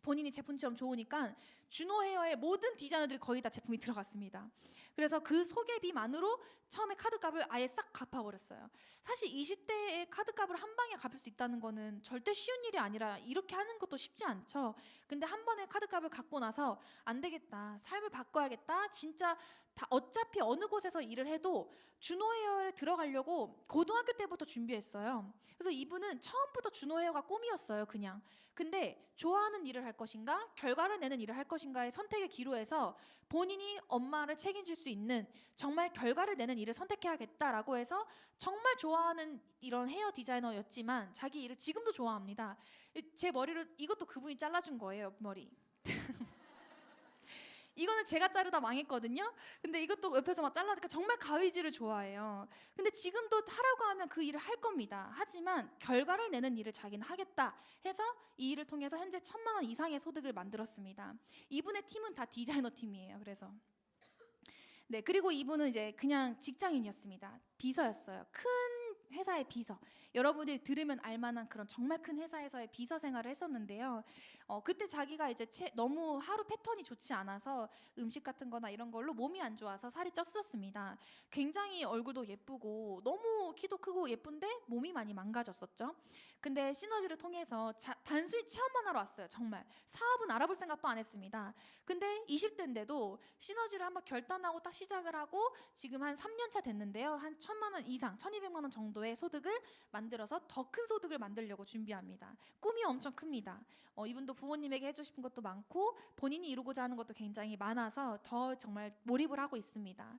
본인이 제품 체험 좋으니까 준호 헤어의 모든 디자이너들이 거의 다 제품이 들어갔습니다. 그래서 그 소개비만으로 처음에 카드값을 아예 싹 갚아버렸어요. 사실 20대의 카드값을 한 방에 갚을 수 있다는 거는 절대 쉬운 일이 아니라 이렇게 하는 것도 쉽지 않죠. 근데 한 번에 카드값을 갚고 나서 안 되겠다, 삶을 바꿔야겠다, 진짜 다 어차피 어느 곳에서 일을 해도 준호 헤어에 들어가려고 고등학교 때부터 준비했어요. 그래서 이분은 처음부터 준호 헤어가 꿈이었어요, 그냥. 근데 좋아하는 일을 할 것인가, 결과를 내는 일을 할 것인가의 선택의 기로에서 본인이 엄마를 책임질 수 있는 정말 결과를 내는 일을 선택해야겠다라고 해서 정말 좋아하는 이런 헤어 디자이너였지만 자기 일을 지금도 좋아합니다. 제 머리를 이것도 그분이 잘라준 거예요, 머리. 이거는 제가 자르다 망했거든요. 근데 이것도 옆에서 막 잘라니까 정말 가위질을 좋아해요. 근데 지금도 하라고 하면 그 일을 할 겁니다. 하지만 결과를 내는 일을 자기는 하겠다 해서 이 일을 통해서 현재 1,000만 원 이상의 소득을 만들었습니다. 이분의 팀은 다 디자이너 팀이에요. 그래서 네, 그리고 이분은 이제 그냥 직장인이었습니다. 비서였어요. 큰 회사의 비서. 여러분들이 들으면 알만한 그런 정말 큰 회사에서의 비서 생활을 했었는데요. 그때 자기가 이제 너무 하루 패턴이 좋지 않아서 음식 같은 거나 이런 걸로 몸이 안 좋아서 살이 쪘었습니다. 굉장히 얼굴도 예쁘고 너무 키도 크고 예쁜데 몸이 많이 망가졌었죠. 근데 시너지를 통해서 단순히 체험만 하러 왔어요. 정말 사업은 알아볼 생각도 안 했습니다. 근데 20대인데도 시너지를 한번 결단하고 딱 시작을 하고 지금 한 3년 차 됐는데요. 한 1,000만 원 이상, 1,200만 원 정도의 소득을 만들어서 더 큰 소득을 만들려고 준비합니다. 꿈이 엄청 큽니다. 이분도 부모님에게 해주고 싶은 것도 많고 본인이 이루고자 하는 것도 굉장히 많아서 더 정말 몰입을 하고 있습니다.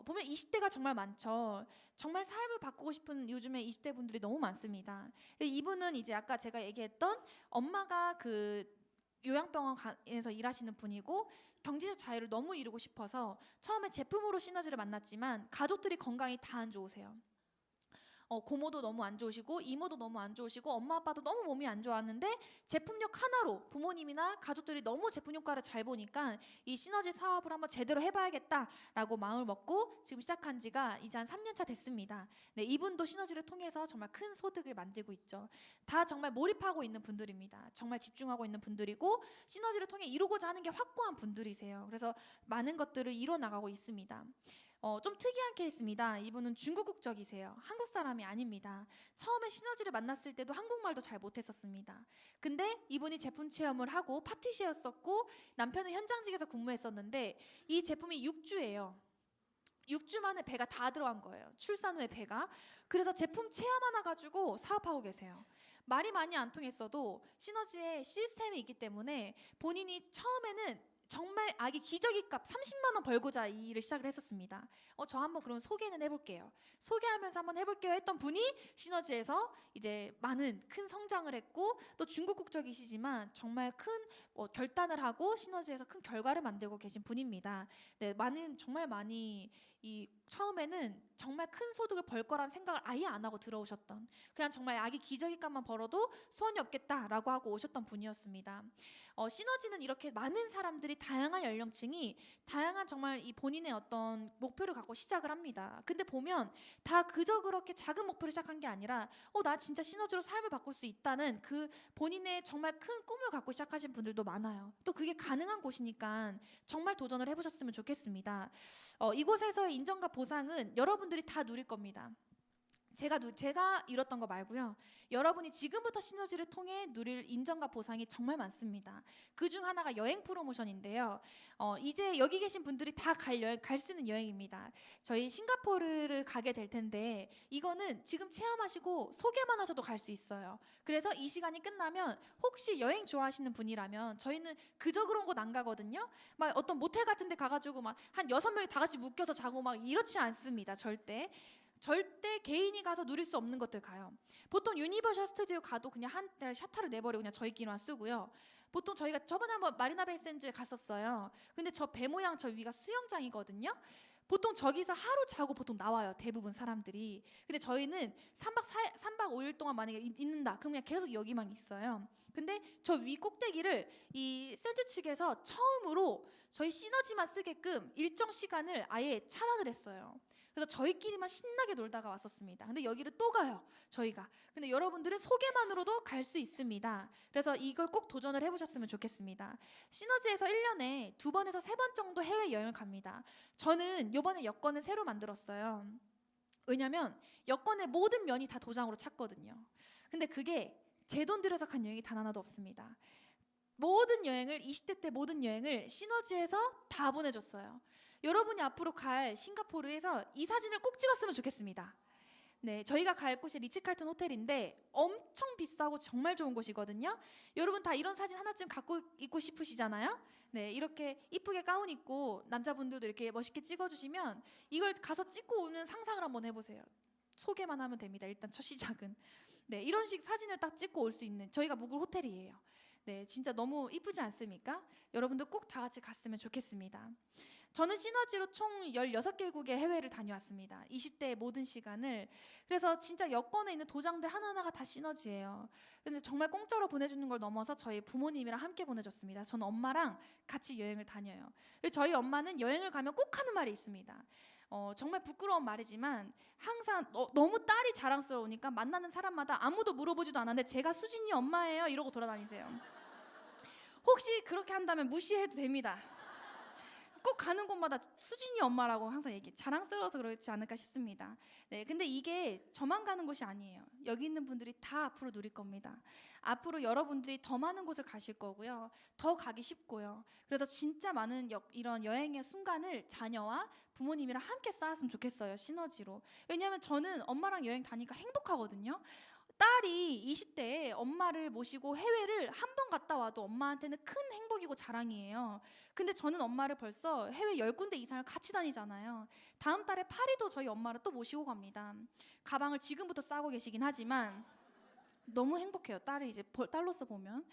보면 20대가 정말 많죠. 정말 삶을 바꾸고 싶은 요즘에 20대 분들이 너무 많습니다. 이분은 이제 아까 제가 얘기했던 엄마가 그 요양병원에서 일하시는 분이고 경제적 자유를 너무 이루고 싶어서 처음에 제품으로 시너지를 만났지만 가족들이 건강이 다 안 좋으세요. 고모도 너무 안 좋으시고 이모도 너무 안 좋으시고 엄마 아빠도 너무 몸이 안 좋았는데 제품력 하나로 부모님이나 가족들이 너무 제품 효과를 잘 보니까 이 시너지 사업을 한번 제대로 해봐야겠다라고 마음을 먹고 지금 시작한 지가 이제 한 3년 차 됐습니다. 네, 이분도 시너지를 통해서 정말 큰 소득을 만들고 있죠. 다 정말 몰입하고 있는 분들입니다. 정말 집중하고 있는 분들이고 시너지를 통해 이루고자 하는 게 확고한 분들이세요. 그래서 많은 것들을 이뤄나가고 있습니다. 좀 특이한 케이스입니다. 이분은 중국 국적이세요. 한국 사람이 아닙니다. 처음에 시너지를 만났을 때도 한국말도 잘 못했었습니다. 근데 이분이 제품 체험을 하고 파티시였었고 남편은 현장직에서 근무했었는데 이 제품이 6주예요. 6주 만에 배가 다 들어간 거예요. 출산 후에 배가. 그래서 제품 체험 하나 가지고 사업하고 계세요. 말이 많이 안 통했어도 시너지에 시스템이 있기 때문에 본인이 처음에는 정말 아기 기저귀 값 30만 원 벌고자 이 일을 시작을 했었습니다. 저 한번 그럼 소개는 해볼게요. 소개하면서 한번 해볼게요 했던 분이 시너지에서 이제 많은 큰 성장을 했고 또 중국 국적이시지만 정말 큰 결단을 하고 시너지에서 큰 결과를 만들고 계신 분입니다. 네, 정말 많이 처음에는 정말 큰 소득을 벌 거란 생각을 아예 안 하고 들어오셨던 그냥 정말 아기 기저귀 값만 벌어도 소원이 없겠다라고 하고 오셨던 분이었습니다. 시너지는 이렇게 많은 사람들이 다양한 연령층이 다양한 정말 이 본인의 어떤 목표를 갖고 시작을 합니다. 근데 보면 다 그저 그렇게 작은 목표를 시작한 게 아니라 나 진짜 시너지로 삶을 바꿀 수 있다는 그 본인의 정말 큰 꿈을 갖고 시작하신 분들도 많아요. 또 그게 가능한 곳이니까 정말 도전을 해보셨으면 좋겠습니다. 이곳에서의 인정과 보상은 여러분들이 다 누릴 겁니다. 제가 이뤘던 거 말고요. 여러분이 지금부터 시너지를 통해 누릴 인정과 보상이 정말 많습니다. 그중 하나가 여행 프로모션인데요. 이제 여기 계신 분들이 다 갈 수 있는 여행입니다. 저희 싱가포르를 가게 될 텐데 이거는 지금 체험하시고 소개만 하셔도 갈 수 있어요. 그래서 이 시간이 끝나면 혹시 여행 좋아하시는 분이라면 저희는 그저 그런 곳 안 가거든요. 막 어떤 모텔 같은 데 가가지고 막 한 6명이 다 같이 묶여서 자고 막 이렇지 않습니다. 절대 개인이 가서 누릴 수 없는 것들 가요. 보통 유니버셜 스튜디오 가도 그냥 한 달 셔터를 내버리고 그냥 저희끼리만 쓰고요. 보통 저희가 저번에 한번 마리나 베이 샌즈 갔었어요. 근데 저 배 모양 저 위가 수영장이거든요. 보통 저기서 하루 자고 보통 나와요. 대부분 사람들이. 근데 저희는 3박 5일 동안 만약에 있는다. 그럼 그냥 계속 여기만 있어요. 근데 저 위 꼭대기를 이 샌즈 측에서 처음으로 저희 시너지만 쓰게끔 일정 시간을 아예 차단을 했어요. 그래서 저희끼리만 신나게 놀다가 왔었습니다. 근데 여기를 또 가요, 저희가. 근데 여러분들은 소개만으로도 갈 수 있습니다. 그래서 이걸 꼭 도전을 해보셨으면 좋겠습니다. 시너지에서 1년에 2번에서 3번 정도 해외여행을 갑니다. 저는 이번에 여권을 새로 만들었어요. 왜냐면 여권의 모든 면이 다 도장으로 찼거든요. 근데 그게 제 돈 들여서 간 여행이 단 하나도 없습니다. 모든 여행을 20대 때 모든 여행을 시너지에서 다 보내줬어요. 여러분이 앞으로 갈 싱가포르에서 이 사진을 꼭 찍었으면 좋겠습니다. 네, 저희가 갈 곳이 리츠칼튼 호텔인데 엄청 비싸고 정말 좋은 곳이거든요. 여러분 다 이런 사진 하나쯤 갖고 있고 싶으시잖아요. 네, 이렇게 이쁘게 가운 입고 남자분들도 이렇게 멋있게 찍어주시면 이걸 가서 찍고 오는 상상을 한번 해보세요. 소개만 하면 됩니다. 일단 첫 시작은. 네, 이런 식 사진을 딱 찍고 올 수 있는 저희가 묵을 호텔이에요. 네, 진짜 너무 이쁘지 않습니까? 여러분들 꼭 다 같이 갔으면 좋겠습니다. 저는 시너지로 총 16개국의 해외를 다녀왔습니다. 20대의 모든 시간을. 그래서 진짜 여권에 있는 도장들 하나하나가 다 시너지예요. 근데 정말 공짜로 보내주는 걸 넘어서 저희 부모님이랑 함께 보내줬습니다. 저는 엄마랑 같이 여행을 다녀요. 저희 엄마는 여행을 가면 꼭 하는 말이 있습니다. 정말 부끄러운 말이지만 항상 너무 딸이 자랑스러우니까 만나는 사람마다 아무도 물어보지도 않았는데 제가 수진이 엄마예요 이러고 돌아다니세요. 혹시 그렇게 한다면 무시해도 됩니다. 꼭 가는 곳마다 수진이 엄마라고 항상 자랑스러워서 그렇지 않을까 싶습니다. 네, 근데 이게 저만 가는 곳이 아니에요. 여기 있는 분들이 다 앞으로 누릴 겁니다. 앞으로 여러분들이 더 많은 곳을 가실 거고요. 더 가기 쉽고요. 그래서 진짜 많은 이런 여행의 순간을 자녀와 부모님이랑 함께 쌓았으면 좋겠어요. 시너지로. 왜냐하면 저는 엄마랑 여행 다니니까 행복하거든요. 딸이 20대에 엄마를 모시고 해외를 한 번 갔다 와도 엄마한테는 큰 행복이고 자랑이에요. 근데 저는 엄마를 벌써 해외 10군데 이상을 같이 다니잖아요. 다음 달에 파리도 저희 엄마를 또 모시고 갑니다. 가방을 지금부터 싸고 계시긴 하지만 너무 행복해요. 딸을 이제 딸로서 보면.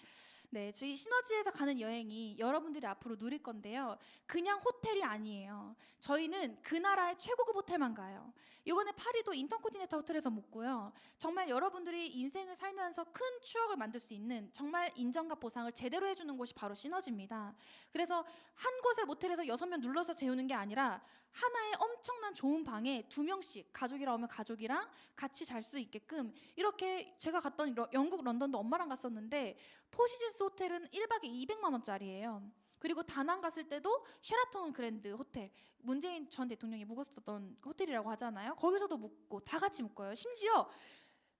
네, 저희 시너지에서 가는 여행이 여러분들이 앞으로 누릴 건데요. 그냥 호텔이 아니에요. 저희는 그 나라의 최고급 호텔만 가요. 이번에 파리도 인터컨티넨탈 호텔에서 묵고요. 정말 여러분들이 인생을 살면서 큰 추억을 만들 수 있는 정말 인정과 보상을 제대로 해주는 곳이 바로 시너지입니다. 그래서 한 곳의 모텔에서 6명 눌러서 재우는 게 아니라 하나의 엄청난 좋은 방에 2명씩 가족이랑 오면 가족이랑 같이 잘 수 있게끔 이렇게 제가 갔던 영국 런던도 엄마랑 갔었는데 포시즌스 호텔은 1박에 200만 원짜리예요. 그리고 다낭 갔을 때도 쉐라톤 그랜드 호텔, 문재인 전 대통령이 묵었었던 호텔이라고 하잖아요. 거기서도 묵고 다 같이 묵어요. 심지어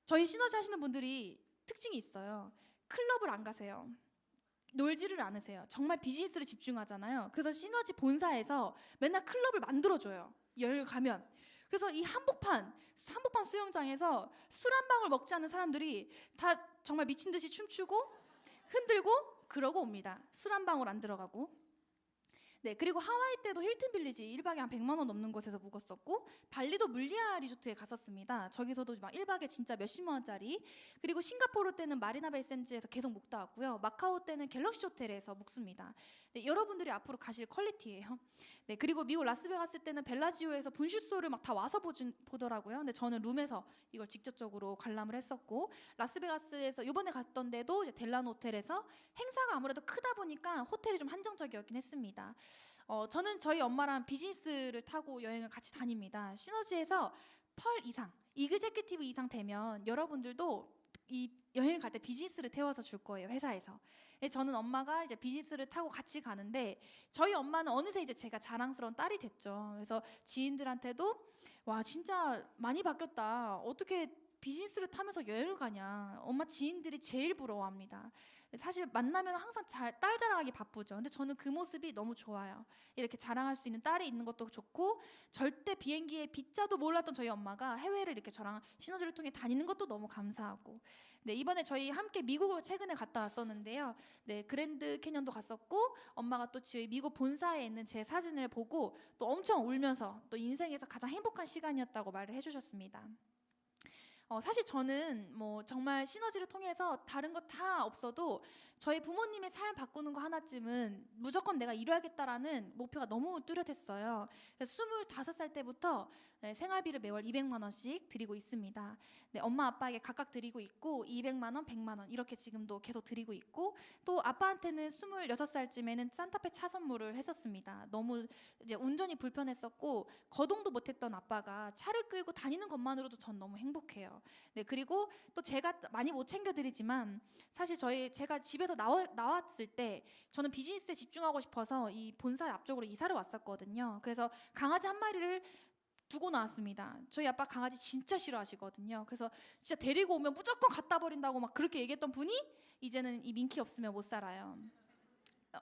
저희 시너지 하시는 분들이 특징이 있어요. 클럽을 안 가세요. 놀지를 않으세요. 정말 비즈니스를 집중하잖아요. 그래서 시너지 본사에서 맨날 클럽을 만들어줘요. 여행 가면. 그래서 이 한복판 수영장에서 술 한 방울 먹지 않는 사람들이 다 정말 미친 듯이 춤추고 흔들고 그러고 옵니다. 술 한 방울 안 들어가고. 네, 그리고 하와이 때도 힐튼 빌리지 1박에 한 100만 원 넘는 곳에서 묵었었고, 발리도 물리아 리조트에 갔었습니다. 저기서도 막 1박에 진짜 몇십만 원짜리. 그리고 싱가포르 때는 마리나 베이 샌즈에서 계속 묵다 왔고요. 마카오 때는 갤럭시 호텔에서 묵습니다. 네, 여러분들이 앞으로 가실 퀄리티예요. 네, 그리고 미국 라스베가스 때는 벨라지오에서 분슛쇼를 막 다 와서 보더라고요. 근데 저는 룸에서 이걸 직접적으로 관람을 했었고, 라스베가스에서 이번에 갔던 데도 이제 델라노 호텔에서 행사가 아무래도 크다 보니까 호텔이 좀 한정적이었긴 했습니다. 저는 저희 엄마랑 비즈니스를 타고 여행을 같이 다닙니다. 시너지에서 펄 이상, 이그제큐티브 이상 되면 여러분들도 이 여행을 갈 때 비즈니스를 태워서 줄 거예요, 회사에서. 저는 엄마가 이제 비즈니스를 타고 같이 가는데, 저희 엄마는 어느새 이제 제가 자랑스러운 딸이 됐죠. 그래서 지인들한테도 와, 진짜 많이 바뀌었다. 어떻게 비즈니스를 타면서 여행을 가냐. 엄마 지인들이 제일 부러워합니다. 사실 만나면 항상 딸 자랑하기 바쁘죠. 근데 저는 그 모습이 너무 좋아요. 이렇게 자랑할 수 있는 딸이 있는 것도 좋고, 절대 비행기에 빗자도 몰랐던 저희 엄마가 해외를 이렇게 저랑 시너지를 통해 다니는 것도 너무 감사하고. 네, 이번에 저희 함께 미국을 최근에 갔다 왔었는데요. 네, 그랜드 캐년도 갔었고, 엄마가 또 저희 미국 본사에 있는 제 사진을 보고 또 엄청 울면서 또 인생에서 가장 행복한 시간이었다고 말을 해주셨습니다. 사실 저는 뭐 정말 시너지를 통해서 다른 거 다 없어도 저희 부모님의 삶 바꾸는 거 하나쯤은 무조건 내가 이뤄야겠다라는 목표가 너무 뚜렷했어요. 그래서 25살 때부터 생활비를 매월 200만 원씩 드리고 있습니다. 네, 엄마 아빠에게 각각 드리고 있고, 200만 원, 100만 원 이렇게 지금도 계속 드리고 있고, 또 아빠한테는 26살쯤에는 산타페 차 선물을 했었습니다. 너무 이제 운전이 불편했었고 거동도 못했던 아빠가 차를 끌고 다니는 것만으로도 전 너무 행복해요. 네, 그리고 또 제가 많이 못 챙겨드리지만, 사실 제가 집에서 나왔을 때 저는 비즈니스에 집중하고 싶어서 이 본사 앞쪽으로 이사를 왔었거든요. 그래서 강아지 한 마리를 두고 나왔습니다. 저희 아빠 강아지 진짜 싫어하시거든요. 그래서 진짜 데리고 오면 무조건 갖다 버린다고 막 그렇게 얘기했던 분이 이제는 이 민키 없으면 못 살아요.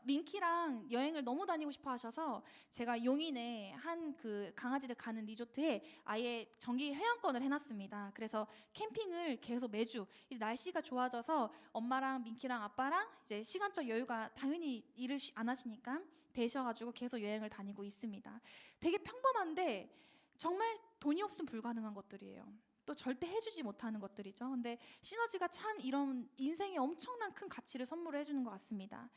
민키랑 여행을 너무 다니고 싶어 하셔서 제가 용인에 한 그 강아지들 가는 리조트에 아예 정기 회원권을 해놨습니다. 그래서 캠핑을 계속 매주, 날씨가 좋아져서 엄마랑 민키랑 아빠랑 이제 시간적 여유가 당연히 일을 안 하시니까 되셔가지고 계속 여행을 다니고 있습니다. 되게 평범한데 정말 돈이 없으면 불가능한 것들이에요. 또 절대 해주지 못하는 것들이죠. 근데 시너지가 참 이런 인생에 엄청난 큰 가치를 선물해 주는 것 같습니다.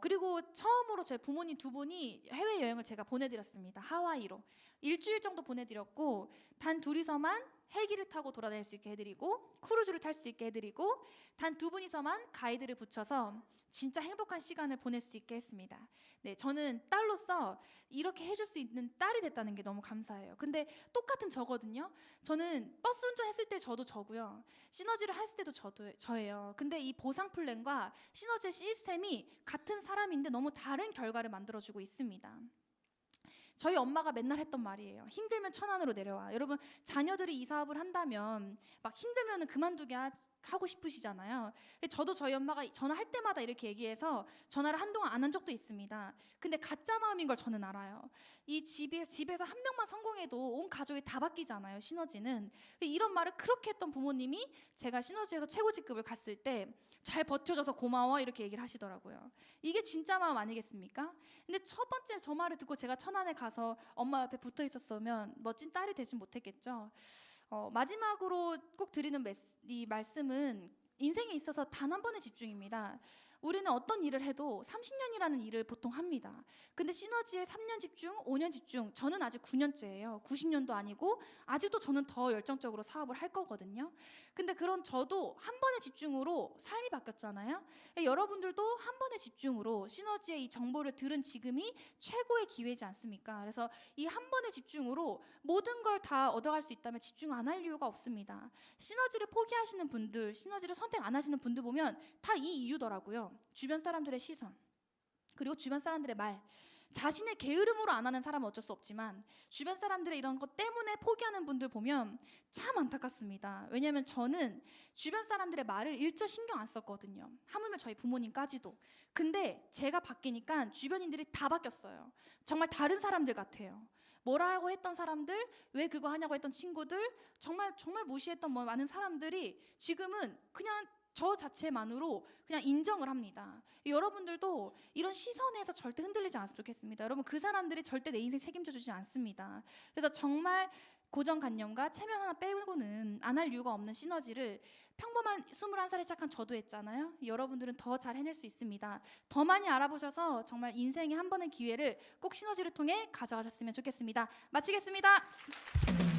그리고 처음으로 제 부모님 두 분이 해외여행을 제가 보내드렸습니다. 하와이로 일주일 정도 보내드렸고, 단 둘이서만 헬기를 타고 돌아다닐 수 있게 해드리고, 크루즈를 탈 수 있게 해드리고, 단 두 분이서만 가이드를 붙여서 진짜 행복한 시간을 보낼 수 있게 했습니다. 네, 저는 딸로서 이렇게 해줄 수 있는 딸이 됐다는 게 너무 감사해요. 근데 똑같은 저거든요. 저는 버스 운전했을 때 저도 저고요. 시너지를 했을 때도 저예요. 근데 이 보상 플랜과 시너지의 시스템이 같은 사람인데 너무 다른 결과를 만들어주고 있습니다. 저희 엄마가 맨날 했던 말이에요. 힘들면 천안으로 내려와. 여러분, 자녀들이 이 사업을 한다면 막 힘들면은 그만두게 하고 싶으시잖아요. 저도 저희 엄마가 전화할 때마다 이렇게 얘기해서 전화를 한동안 안 한 적도 있습니다. 근데 가짜 마음인 걸 저는 알아요. 이 집에서 한 명만 성공해도 온 가족이 다 바뀌잖아요, 시너지는. 이런 말을 그렇게 했던 부모님이 제가 시너지에서 최고 직급을 갔을 때 잘 버텨줘서 고마워 이렇게 얘기를 하시더라고요. 이게 진짜 마음 아니겠습니까? 근데 첫 번째 저 말을 듣고 제가 천안에 가서 엄마 옆에 붙어 있었으면 멋진 딸이 되진 못했겠죠. 마지막으로 꼭 드리는 이 말씀은 인생에 있어서 단 한 번의 집중입니다. 우리는 어떤 일을 해도 30년이라는 일을 보통 합니다. 근데 시너지에 3년 집중, 5년 집중, 저는 아직 9년째예요. 90년도 아니고 아직도 저는 더 열정적으로 사업을 할 거거든요. 근데 그런 저도 한 번의 집중으로 삶이 바뀌었잖아요. 여러분들도 한 번의 집중으로 시너지의 이 정보를 들은 지금이 최고의 기회지 않습니까? 그래서 이 한 번의 집중으로 모든 걸 다 얻어갈 수 있다면 집중 안 할 이유가 없습니다. 시너지를 포기하시는 분들, 시너지를 선택 안 하시는 분들 보면 다 이 이유더라고요. 주변 사람들의 시선, 그리고 주변 사람들의 말, 자신의 게으름으로 안 하는 사람은 어쩔 수 없지만 주변 사람들의 이런 것 때문에 포기하는 분들 보면 참 안타깝습니다. 왜냐하면 저는 주변 사람들의 말을 일절 신경 안 썼거든요. 하물며 저희 부모님까지도. 근데 제가 바뀌니까 주변인들이 다 바뀌었어요. 정말 다른 사람들 같아요. 뭐라고 했던 사람들, 왜 그거 하냐고 했던 친구들, 정말 무시했던 많은 사람들이 지금은 그냥 저 자체만으로 그냥 인정을 합니다. 여러분들도 이런 시선에서 절대 흔들리지 않았으면 좋겠습니다. 여러분, 그 사람들이 절대 내 인생 책임져 주지 않습니다. 그래서 정말 고정관념과 체면 하나 빼고는 안 할 이유가 없는 시너지를 평범한 21살에 시작한 저도 했잖아요. 여러분들은 더 잘 해낼 수 있습니다. 더 많이 알아보셔서 정말 인생의 한 번의 기회를 꼭 시너지를 통해 가져가셨으면 좋겠습니다. 마치겠습니다.